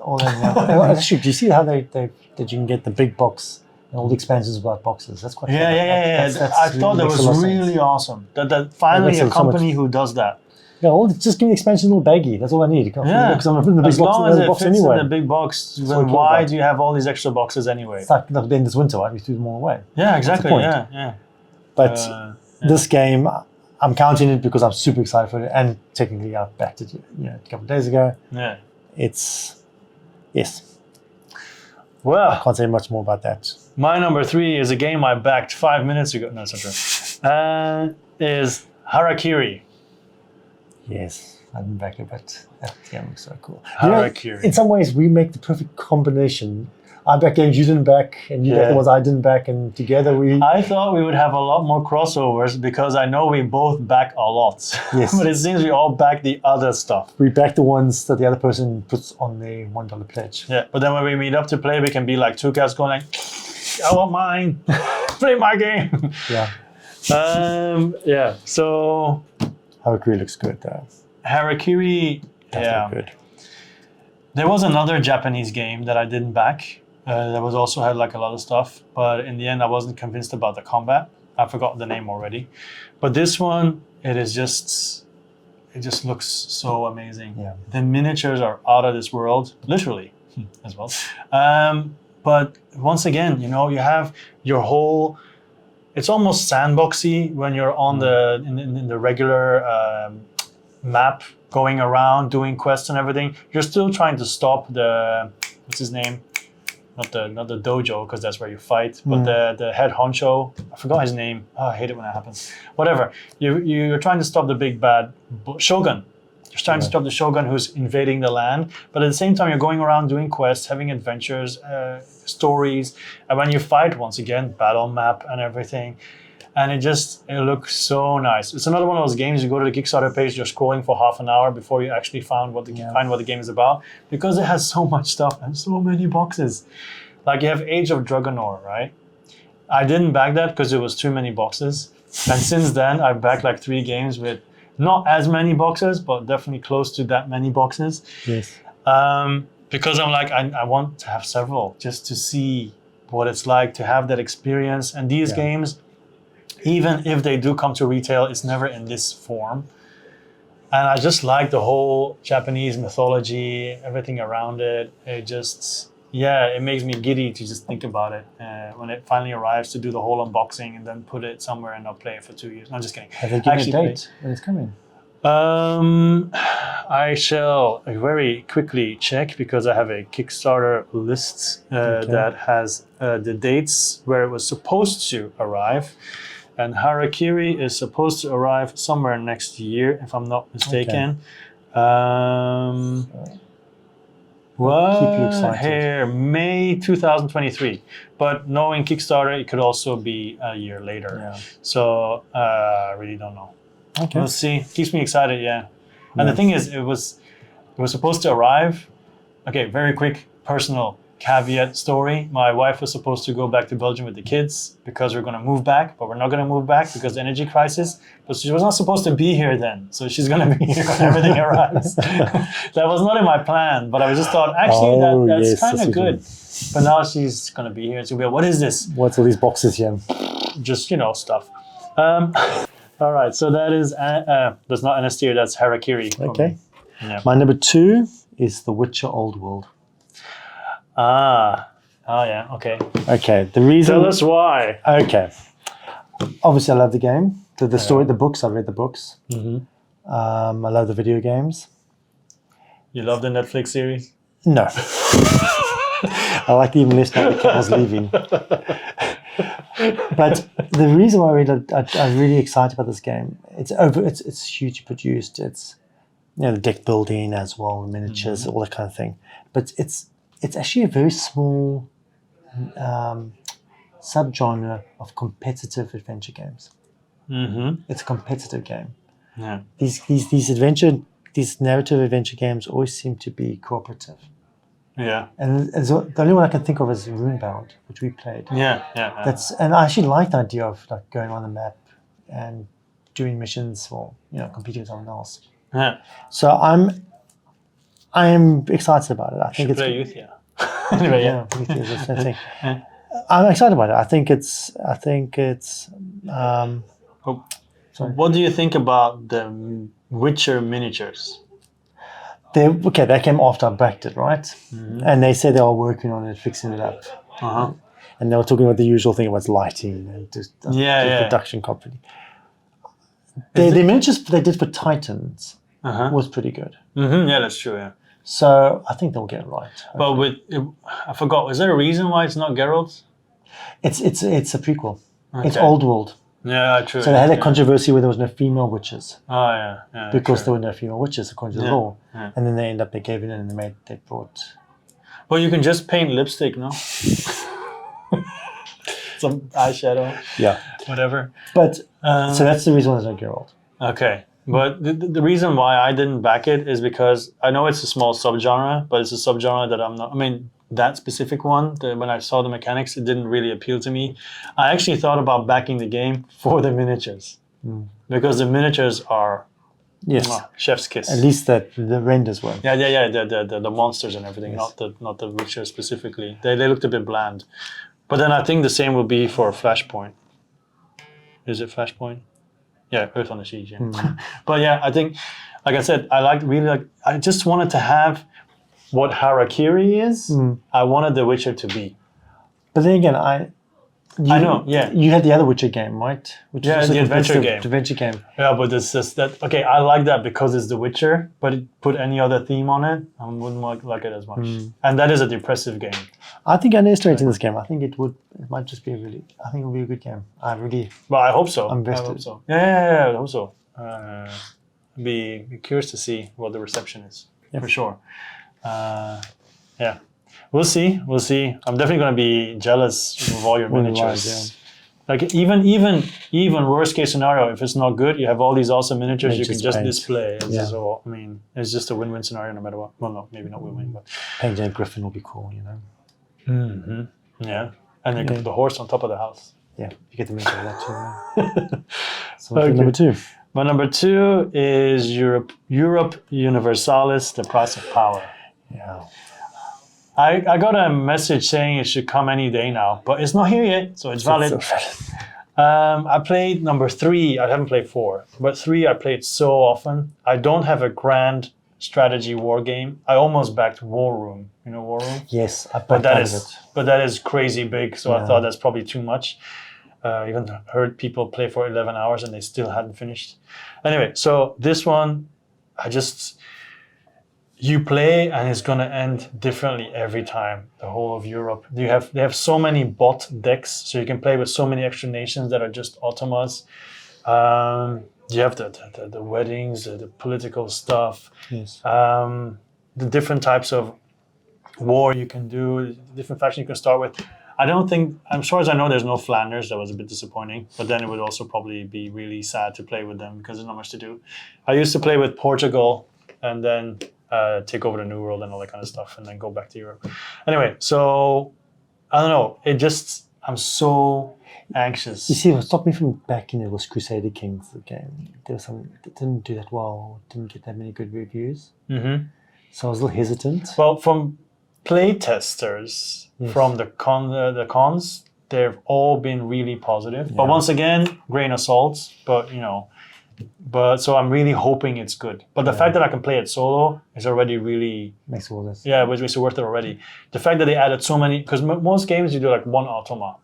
All in. Yeah. Actually, do you see how that you can get the big box and all the expansions about boxes? That's quite. Yeah, clever. yeah. I thought that makes was a lot of really sense. awesome. That finally makes a so much- company who does that. Yeah, just give me the expansion in a little baggie. That's all I need. Yeah, Because I'm putting the big as box long in as the it box fits anyway. in the big box, what then I'm why talking do you have all these extra boxes anyway? It's like the end of winter, right? We threw them all away. Yeah, exactly. point. Yeah. But Yeah. this game, I'm counting it because I'm super excited for it, and technically I backed it, a couple of days ago. Yeah. It's yes. Well, Can't say much more about that. my number 3 is a game I backed 5 minutes ago. No, it's not true. Is Harakiri. Yes, I didn't back it, but that game looks so cool. Harakiri. In some ways, we make the perfect combination. I back games you didn't back, and you back Yeah. the ones I didn't back, and together we. I thought we would have a lot more crossovers because I know we both back a lot. Yes. But it seems we all back the other stuff. We back the ones that the other person puts on the $1 pledge. Yeah, but then when we meet up to play, we can be like two cats going like, I want mine. Play my game. Yeah. Yeah, so Harakiri looks good though. Harakiri, That yeah. looked good. There was another Japanese game that I didn't back. That was also had like a lot of stuff, but in the end, I wasn't convinced about the combat. I forgot the name already. But this one, it just looks so amazing. Yeah. The miniatures are out of this world, literally, as well. But once again, you have your whole. It's almost sandboxy when you're on the in the regular map, going around doing quests and everything. You're still trying to stop the what's his name? Not the dojo, because that's where you fight, but the head honcho. I forgot his name. Oh, I hate it when that happens. Whatever. You're trying to stop the big bad shogun. You're trying to stop the shogun who's invading the land, but at the same time you're going around doing quests, having adventures, stories, and when you fight, once again, battle map and everything. And it looks so nice. It's another one of those games you go to the Kickstarter page, you're scrolling for half an hour before you actually find what the game is about, because it has so much stuff and so many boxes. Like you have Age of Dragonor, right? I didn't back that because it was too many boxes. And since then, I've backed like 3 games with not as many boxes, but definitely close to that many boxes. Yes. Because I'm like, I want to have several just to see what it's like to have that experience. And these games, even if they do come to retail, it's never in this form. And I just like the whole Japanese mythology, everything around it. It makes me giddy to just think about it when it finally arrives, to do the whole unboxing and then put it somewhere and not play it for 2 years. No, I'm just kidding. Have they given a date when it's coming? I shall very quickly check, because I have a Kickstarter list that has the dates where it was supposed to arrive. And Harakiri is supposed to arrive somewhere next year, if I'm not mistaken. Keep you excited. Here, May 2023. But knowing Kickstarter, it could also be a year later. Yeah. So I really don't know. Okay. We'll see. Keeps me excited, yeah. And the thing is, it was supposed to arrive. Okay, very quick personal caveat story. My wife was supposed to go back to Belgium with the kids because we're going to move back, but we're not going to move back because of the energy crisis. But she was not supposed to be here then, so she's going to be here when everything arrives. That was not in my plan, but I just thought, actually, that's kind of good. But now she's going to be here. So what is this? What's all these boxes here? Just, stuff. All right, so that is, that's not Anastasia, that's Harakiri. Okay. Yeah. My number 2 is The Witcher Old World. Yeah, okay. Okay, the reason... Tell us why. Okay. Obviously, I love the game. The story, the books, I read the books. Mm-hmm. I love the video games. You love the Netflix series? No. I like the even less now because I was leaving. But the reason why I'm really excited about this game, it's hugely produced. It's the deck building as well, the miniatures, all that kind of thing. But it's actually a very small subgenre of competitive adventure games. Mm-hmm. It's a competitive game. Yeah. These narrative adventure games always seem to be cooperative. Yeah. And the only one I can think of is Runebound, which we played. Yeah. And I actually like the idea of like going on the map and doing missions or competing with someone else. Yeah. So I am excited about it. I think it's play youth, yeah. Anyway, yeah. Youth is the same thing. I'm excited about it. I think it's. Sorry. What do you think about the Witcher miniatures? They came after I backed it, right? And they said they are working on it, fixing it up. Uh-huh. And they were talking about the usual thing about lighting and just the production company. The miniatures they did for Titans was pretty good. Mm-hmm. Yeah, that's true. Yeah. So I think they'll get it right. But I forgot. Is there a reason why it's not Geralt? It's a prequel. Okay. It's Old World. Yeah, true. So they had a controversy where there was no female witches. Oh yeah. Because there were no female witches according to the law. Yeah. And then they gave it in and they brought. Well, you can just paint lipstick, no? Some eyeshadow. Yeah. Whatever. But so that's the reason why there's no Geralt. Okay. But the reason why I didn't back it is because I know it's a small subgenre, but it's a subgenre that I'm not. I mean, that specific one, when I saw the mechanics, it didn't really appeal to me. I actually thought about backing the game for the miniatures because the miniatures are chef's kiss. At least the renders were. Yeah. The monsters and everything, not the Witcher specifically. They looked a bit bland. But then I think the same will be for Flashpoint. Is it Flashpoint? Yeah, Earth on the Siege. Yeah. But yeah, I think, like I said, I just wanted to have what Harakiri is. I wanted The Witcher to be. But then again, I know. Yeah, you had the other Witcher game, right? Which was the adventure game. The adventure game. Yeah, but it's just that. Okay, I like that because it's The Witcher. But put any other theme on it, I wouldn't like it as much. And that is a depressive game. I think I underestimated this game. I think it might just be I think it will be a good game. Well, I hope so. I'm invested. I hope so. Yeah, I hope so. Be curious to see what the reception is for sure. Yeah, we'll see. I'm definitely going to be jealous of all your miniatures. Like even worst case scenario, if it's not good, you have all these awesome miniatures you can just display. So I mean, it's just a win-win scenario no matter what. Well, no, maybe not win-win, but painting a griffin will be cool, Yeah, and then the horse on top of the house. Yeah, you get the miniature of that too. So number 2. My number 2 is Europe Universalis: The Price of Power. Yeah. I got a message saying it should come any day now, but it's not here yet, so it's valid. I played number 3. I haven't played 4, but 3 I played so often. I don't have a grand strategy war game. I almost backed War Room. You know War Room? Yes, I but backed it. But that is crazy big, so I thought that's probably too much. Even heard people play for 11 hours and they still hadn't finished. Anyway, so this one, you play and it's going to end differently every time, the whole of Europe. They have so many bot decks, so you can play with so many extra nations that are just automas. You have the weddings, the political stuff, the different types of war you can do, the different factions you can start with. As far as I know, there's no Flanders. That was a bit disappointing. But then it would also probably be really sad to play with them because there's not much to do. I used to play with Portugal and then take over the New World and all that kind of stuff and then go back to Europe. Anyway, so I don't know. I'm so anxious. You see, what stopped me from backing it was Crusader Kings, the game. There was some that didn't do that well, didn't get that many good reviews. Mm-hmm. So I was a little hesitant. Well, from play testers, from the cons, they've all been really positive. But once again, grain of salt. But so I'm really hoping it's good. But the fact that I can play it solo is already really makes it worth it. Yeah, it makes it worth it already. The fact that they added so many, because most games you do like one automa,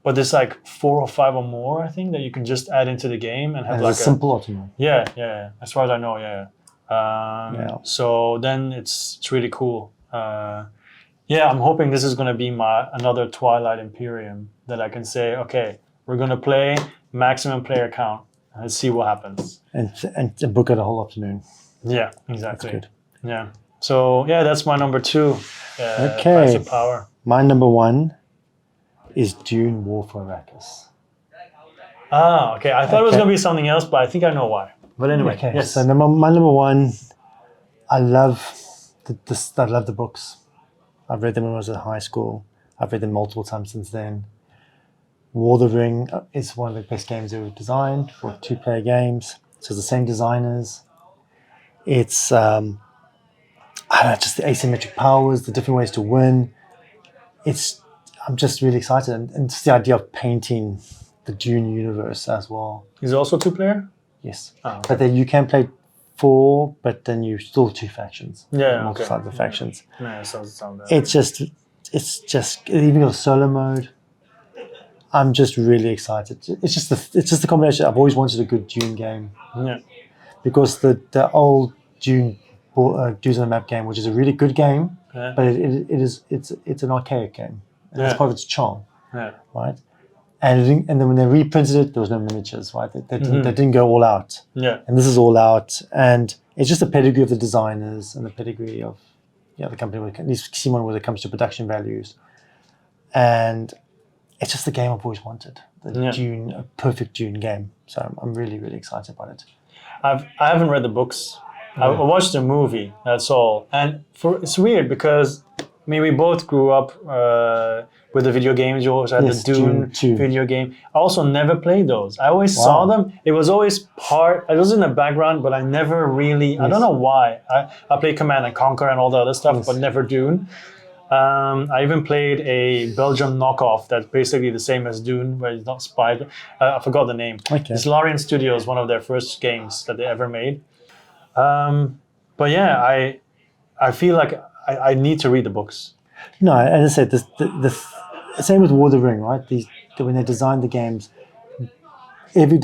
but there's like 4 or 5 or more, I think, that you can just add into the game and have like a simple automa. Yeah. As far as I know, So then it's really cool. yeah, I'm hoping this is going to be another Twilight Imperium that I can say, okay, we're going to play maximum player count. Let's see what happens. And book it a whole afternoon. Yeah, exactly. That's good. Yeah. So yeah, that's my number 2. Okay. Price of Power. My number 1 is Dune War for Arrakis. Ah, okay. I thought it was going to be something else, but I think I know why. But anyway, Okay. yes. So my number 1, I love I love the books. I've read them when I was at high school. I've read them multiple times since then. War of the Ring is one of the best games ever designed for 2-player games. So it's the same designers. It's I don't know, just the asymmetric powers, the different ways to win. I'm just really excited, and just the idea of painting the Dune universe as well. Is it also 2-player? Yes, Oh, okay. but then you can play 4, but then you still 2 factions. Yeah, multiple okay. sides of factions. Yeah, it sounds bad. It's just even got a solo mode. I'm just really excited. It's just the combination. I've always wanted a good Dune game. Yeah. Because the old Dune Dunes on the Map game, which is a really good game, Yeah. but it's an archaic game. And that's Yeah. part of its charm, Yeah. right? And then when they reprinted it, there was no miniatures, right? They didn't go all out. Yeah. And this is all out, and it's just the pedigree of the designers and the pedigree of the company. At least Simon, when it comes to production values, and it's just the game I've always wanted. A perfect Dune game. So I'm really, really excited about it. I haven't read the books. I watched the movie. That's all. And it's weird because we both grew up with the video games. You always had the Dune 2 video game. I also never played those. I always saw them. It was always it was in the background, but I never really. I don't know why. I played Command and Conquer and all the other stuff, but never Dune. I even played a Belgian knockoff that's basically the same as Dune, where it's not spied. I forgot the name. Okay. It's Larian Studios, one of their first games that they ever made. But yeah, I feel like I need to read the books. No, as I said, the same with War of the Ring, right? When they designed the games, every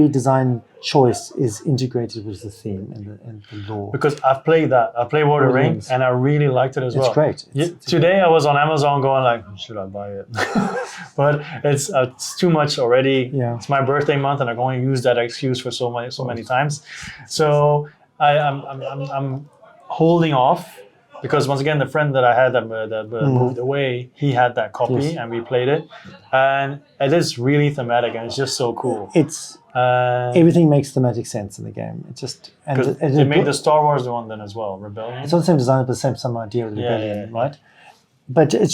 design choice is integrated with the theme and the lore. Because I've played that. I played War of the Ring, and I really liked it as well. It's great. Today I was on Amazon going like, should I buy it? But it's too much already. Yeah. It's my birthday month, and I'm going to use that excuse for so many times. So I'm holding off. Because once again, the friend that I had that moved away, he had that copy, and we played it, and it is really thematic, and it's just so cool. It's everything makes thematic sense in the game. It's just they made the Star Wars one then as well, Rebellion. It's not the same designer, but the same idea of the Rebellion, right? But it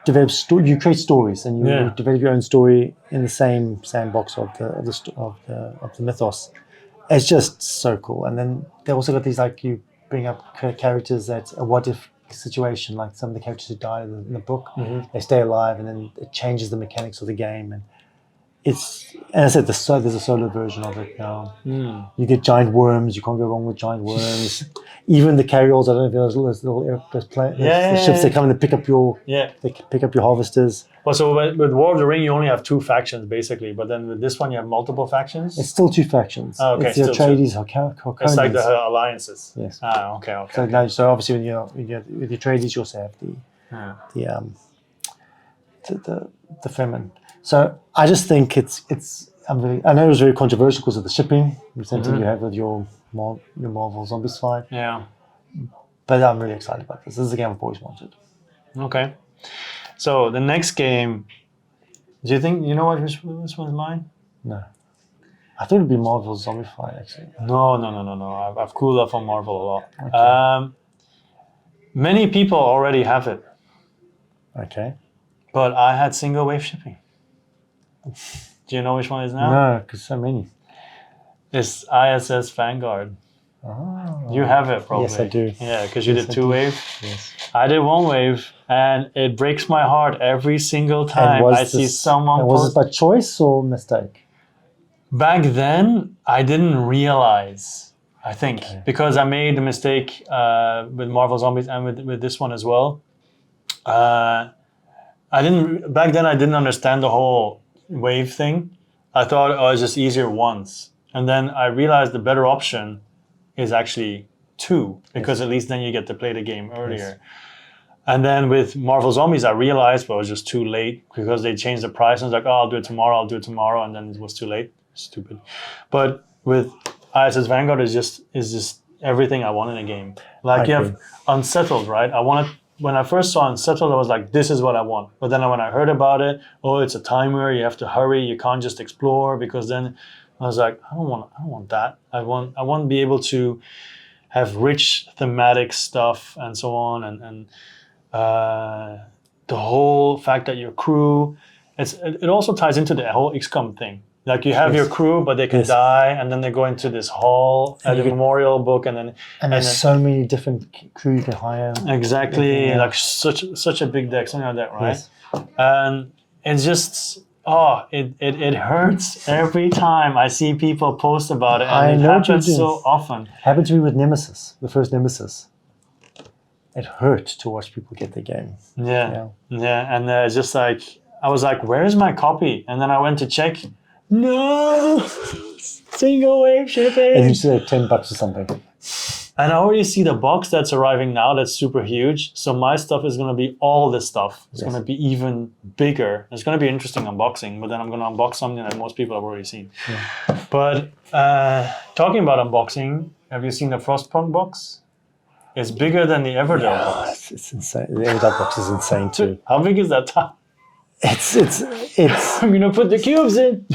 develops you create stories, and you develop your own story in the same sandbox of the mythos. It's just so cool, and then they also got these you bring up characters that's a what if situation, like some of the characters who died in the book, they stay alive, and then it changes the mechanics of the game. And as I said, there's a solo version of it now. You get giant worms. You can't go wrong with giant worms. Even the carryalls, I don't know if those little ships, they come and they pick up your harvesters. Well, so with War of the Ring, you only have 2 factions basically, but then with this one, you have multiple factions. It's still 2 factions. Oh, okay, it's the Atreides or it's like the alliances. Yes. Ah, okay. So obviously, with the Atreides, you also have the Fremen. So I just think I know it was very controversial because of the shipping. The same thing you have with your Marvel Zombies fight. Yeah. But I'm really excited about this. This is a game I've always wanted. Okay. So the next game, do you think you know what which one's mine? No. I thought it'd be Marvel Zombie Fight actually. No. I've cooled off on Marvel a lot. Okay. Many people already have it. Okay. But I had single wave shipping. Do you know which one it is now? No, because so many. It's ISS Vanguard. Oh. You have it probably. Yes, I do. Yeah, because you did 2 wave. Yes. I did 1 wave, and it breaks my heart every single time I see someone. Was it by choice or mistake? Back then, I didn't realize. I think because I made the mistake with Marvel Zombies and with this one as well. Back then I didn't understand the whole wave thing. I thought it was just easier once, and then I realized the better option is actually 2 because at least then you get to play the game earlier. And then with Marvel Zombies, I realized, but it was just too late because they changed the price. And I was like, oh, I'll do it tomorrow. And then it was too late. Stupid. But with ISS Vanguard is just everything I want in a game. Like you have Unsettled, right? When I first saw Unsettled, I was like, this is what I want. But then when I heard about it, oh, it's a timer, you have to hurry, you can't just explore, because then I was like, I don't want that. I want to be able to have rich thematic stuff and so on, and the whole fact that your crew, it also ties into the whole XCOM thing. Like you have your crew, but they can die, and then they go into this hall at the memorial book, and there's so many different crew you can hire. Exactly, like such a big deck, something like that, right? Yes. And it's just it hurts every time I see people post about it, and it happens so often. Happened to me with Nemesis, the first Nemesis. It hurt to watch people get the game. Yeah. And it's just like I was like, "Where's my copy?" And then I went to check. No, single wave shipping. And you say $10 or something. And I already see the box that's arriving now. That's super huge. So my stuff is going to be all this stuff. It's going to be even bigger. It's going to be interesting unboxing. But then I'm going to unbox something that most people have already seen. Yeah. But talking about unboxing, have you seen the Frostpunk box? It's bigger than the Everdell box. It's insane. The Everdell box is insane too. How big is that? It's I'm gonna put the cubes in.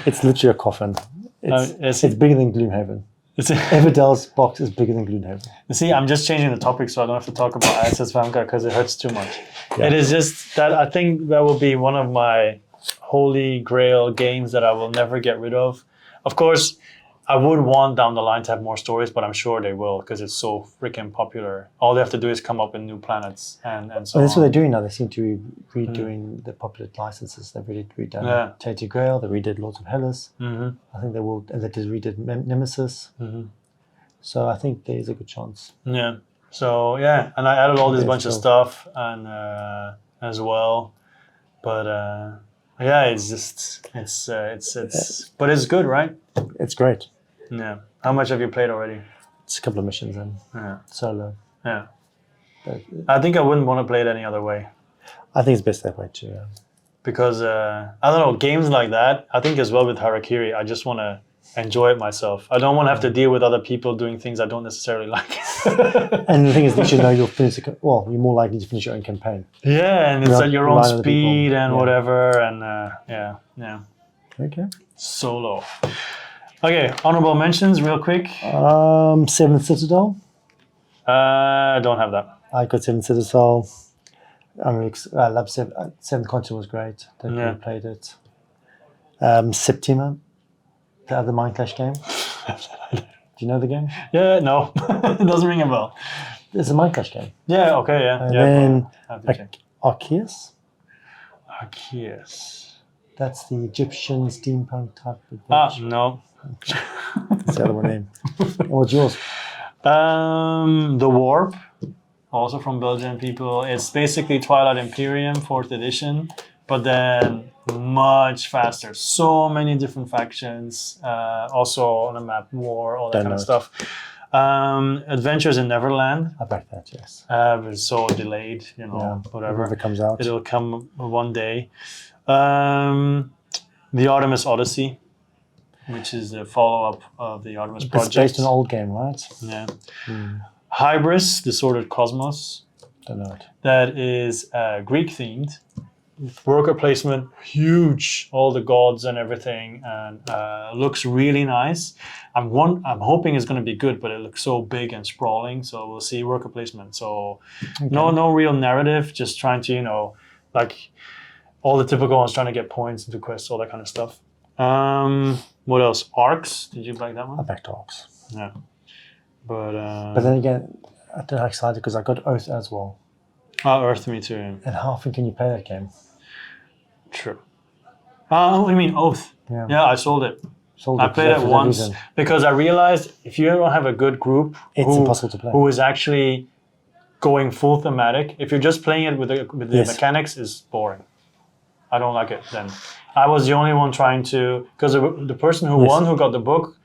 It's literally a coffin. It's bigger than Gloomhaven. Everdell's box is bigger than Gloomhaven. See, I'm just changing the topic so I don't have to talk about ISS Vanguard because it hurts too much. Yeah. It is just that I think that will be one of my holy grail games that I will never get rid of. Of course, I would want down the line to have more stories, but I'm sure they will because it's so freaking popular. All they have to do is come up with new planets and so that's what they're doing now. They seem to be redoing the popular licenses. They've redone Tainted Grail. They redid Lords of Hellas. Mm-hmm. I think they will. And they just redid Nemesis. Mm-hmm. So I think there's a good chance. Yeah. So and I added all this bunch of stuff and as well, but it's just it's but it's good, right? It's great. Yeah. How much have you played already? It's a couple of missions in solo. Yeah. But, I think I wouldn't want to play it any other way. I think it's best that way too. Yeah. Because I don't know, games like that. I think as well with Harakiri, I just want to enjoy it myself. I don't want to have to deal with other people doing things I don't necessarily like. And the thing is, that you know you'll finish. You're more likely to finish your own campaign. Yeah, and it's at your own speed and whatever, and Okay. Solo. Okay, honorable mentions, real quick. 7th Citadel. I don't have that. I got 7th Citadel. I love 7th Continent was great. They played it. Septima, the other Mind Clash game. Do you know the game? Yeah, no. It doesn't ring a bell. It's a Mind Clash game. Yeah, okay, yeah. And then Arceus. Arceus. That's the Egyptian steampunk type of no. That's the other one name. And what's yours? The Warp, also from Belgian people. It's basically Twilight Imperium, 4th edition, but then much faster. So many different factions. Also on the map, war, all that kind of stuff. Adventures in Neverland. I back that, yes. It's so delayed, whatever. If it comes out. It'll come one day. The Artemis Odyssey, which is the follow-up of the Artemis Project. It's based on an old game, right? Yeah. Hybris, the Sordid Cosmos. Don't know it. That is Greek-themed. Worker placement, huge, all the gods and everything, and looks really nice. I'm hoping it's going to be good, but it looks so big and sprawling. So we'll see. Worker placement. So no real narrative. Just trying to like all the typical ones, trying to get points into quests, all that kind of stuff. What else? Arcs. Did you like that one? I backed Arcs. Yeah, but then again, I'm not excited because I got Oath as well. Earth, me too. And how often can you play that game? True. What do you mean Oath? Yeah, I sold it. I played it once because I realized if you don't have a good group, it's impossible to play. Who is actually going full thematic. If you're just playing it with the mechanics, it's boring. I don't like it then. I was the only one trying to, because the person who won, who got the book,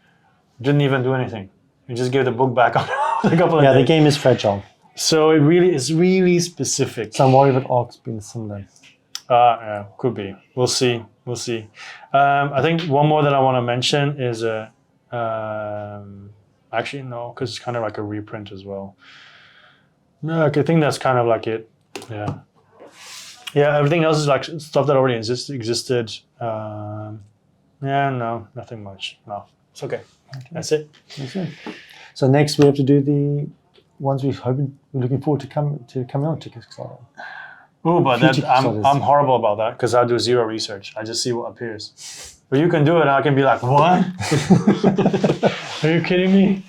didn't even do anything. He just gave the book back on a couple of days. The game is fragile. So it really is really specific. So I'm worried about Arcs being similar. Yeah, could be. We'll see. We'll see. I think one more that I want to mention is actually no, because it's kind of like a reprint as well. No, I think that's kind of like it. Yeah. Yeah, everything else is like stuff that already existed. Yeah, no, nothing much. No, it's okay. That's it. Okay. So next we have to do the ones we're looking forward to coming on to Kickstarter. Oh, but Future I'm Kickstarters. horrible about that because I do zero research. I just see what appears. But you can do it, and I can be like, what? Are you kidding me?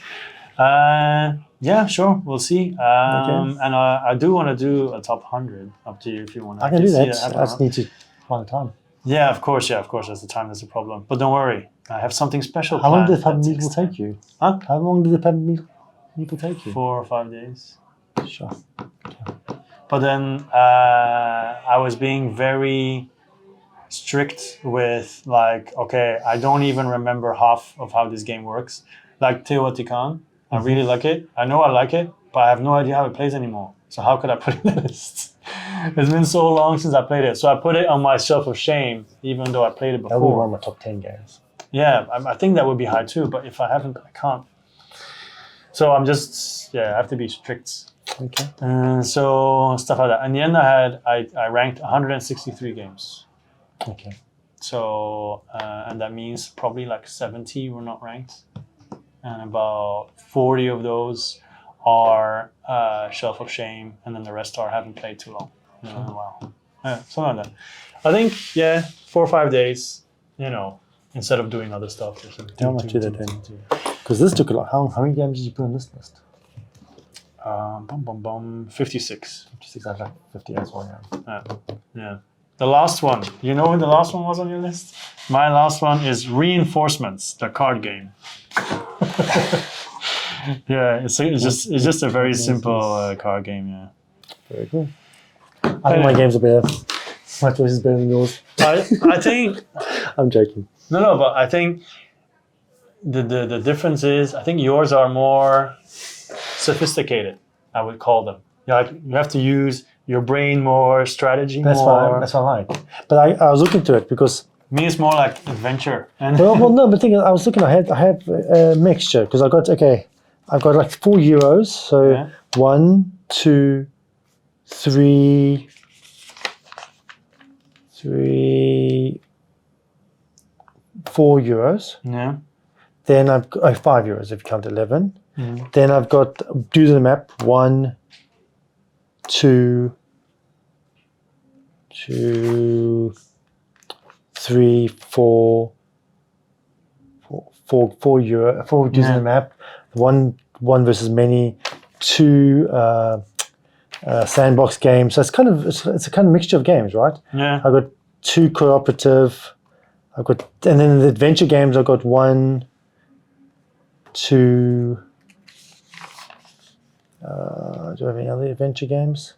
Yeah, sure. We'll see. And I do want to do a top 100. Up to you if you want. I can do that. I just need to find the time. Yeah, of course. That's the time. That's the problem. But don't worry. I have something special. How long planned did the pub that meeting takes take you? Huh? How long did the pub meeting take you? 4 or 5 days. Sure. But then I was being very strict with like, okay, I don't even remember half of how this game works. Like Teotihuacan, I really like it. I know I like it, but I have no idea how it plays anymore. So how could I put it in the list? It's been so long since I played it. So I put it on my shelf of shame, even though I played it before. That would be one of my top 10 games. Yeah, I think that would be high too. But if I haven't, I can't. So I'm just, I have to be strict. Okay. So stuff like that. In the end, I ranked 163 games. Okay. So and that means probably like 70 were not ranked, and about 40 of those are shelf of shame, and then the rest are haven't played too long in a while. Something like that. I think 4 or 5 days. Instead of doing other stuff. How much did it then? Because this took a lot. How many games did you put on this list? 56. 56 out of like 50 as well, Yeah. The last one. You know when the last one was on your list? My last one is Reinforcements, the card game. Yeah, it's just a very simple card game. Yeah. Very cool. I think my games are better. My choice is better than yours. I think. I'm joking. No, but I think the difference is I think yours are more sophisticated. I would call them. You have to use your brain more, strategy more. That's what I like. But I was looking to it because Me, it's more like adventure. And well, no, but the thing is, I was looking. I have a mixture because I've got like 4 euros. So 1, 2, 3, 4 euros. Yeah. Then I've got 5 euros if you count 11. Then I've got do the map 1, 2, 3, 4 euro. 4 dues in the map. One versus many. 2 sandbox games. So it's a kind of mixture of games, right? Yeah. I've got 2 cooperative. And then the adventure games I've got 1, 2. Do I have any other adventure games?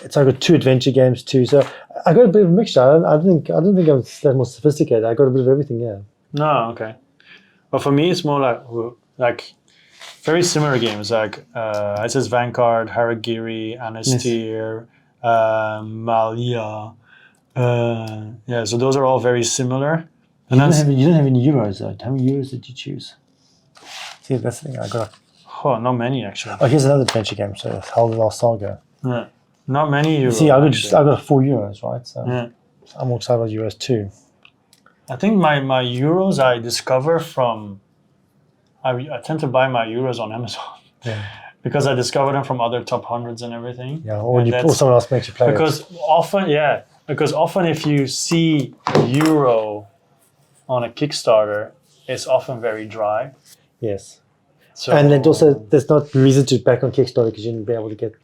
I've got 2 adventure games too. So I got a bit of a mixture. I don't think I'm that more sophisticated. I got a bit of everything. Yeah. No, okay. But for me, it's more like very similar games. Like it says Vanguard, Haragiri, Anastir, Malia. So those are all very similar. And You don't have any euros though. How many euros did you choose? See, that's the thing. I got. Not many actually. Oh, here's another adventure game. So How the Last Saga. Yeah. Not many euros. See, I got 4 euros, right? So Yeah. I'm more excited about euros too. I think my euros I discover from. I tend to buy my euros on Amazon. Yeah. Because I discover them from other top hundreds and everything. Yeah, or someone else makes you play Because often if you see euro on a Kickstarter, it's often very dry. Yes. So, And then also, there's not reason to back on Kickstarter because you wouldn't be able to get.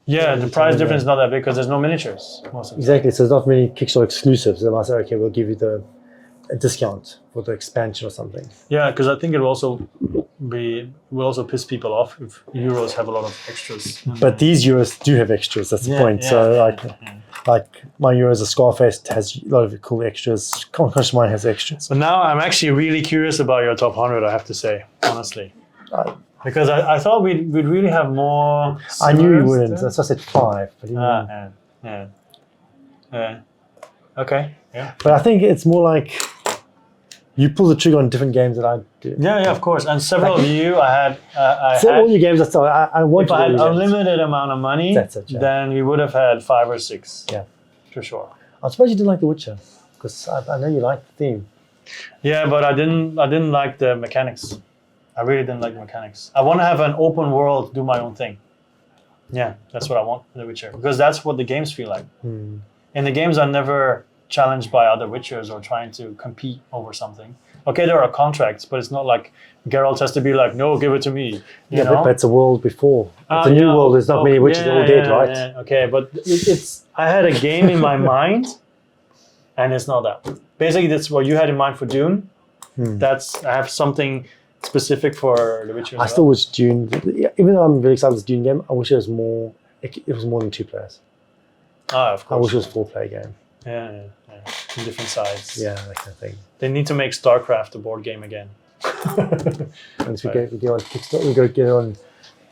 Yeah, the price difference is not that big because there's no miniatures most of the time. Exactly. So there's not many Kickstarter exclusives. They might say, okay, we'll give you a discount for the expansion or something. Yeah, because I think it will also piss people off if euros have a lot of extras. But these euros do have extras. That's the point. Like my euros, the Scarface has a lot of cool extras. Conscious Mine has extras. But now I'm actually really curious about your top 100. I have to say, honestly. Because I thought we'd really have more. I knew you similar wouldn't. stuff. That's why I said 5. But, Yeah. Okay. Yeah. but I think it's more like you pull the trigger on different games that I do. Yeah, of course. And several of you, I So had. all your games, I want If to I had do all your games. unlimited amount of money, That's it, yeah. then we would have had 5 or 6. Yeah. For sure. I'm surprised you didn't like The Witcher, because I know you like the theme. Yeah, but I didn't like the mechanics. I really didn't like the mechanics. I want to have an open world, do my own thing. Yeah, that's what I want in The Witcher, because that's what the games feel like. In the games, I'm never challenged by other Witchers or trying to compete over something. Okay, there are contracts, but it's not like Geralt has to be like, no, give it to me. You know? But it's a world before. It's a new world. There's not many witches all dead, right? Yeah. Okay, but it's. I had a game in my mind, and it's not that. Basically, that's what you had in mind for Dune. I have something specific for The Witcher. I still wish Dune, even though I'm really excited with this Dune game, I wish it was more. It was more than 2 players. Ah, of I course. wish it was a 4-player game. Yeah. On different sides. Yeah, that kind of thing. They need to make StarCraft a board game again. Once we go on Kickstarter, we go get it on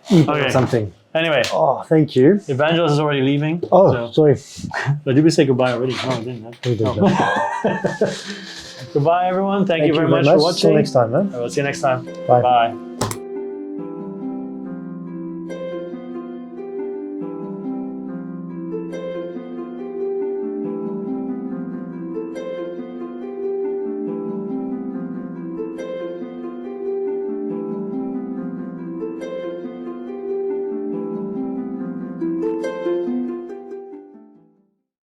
eBay or something. Anyway. Oh, thank you. Evangelos is already leaving. Oh, sorry. But did we say goodbye already? No, I didn't. We did Goodbye, everyone. Thank you very much for watching. Till next time, man. We'll see you next time. Bye. Bye.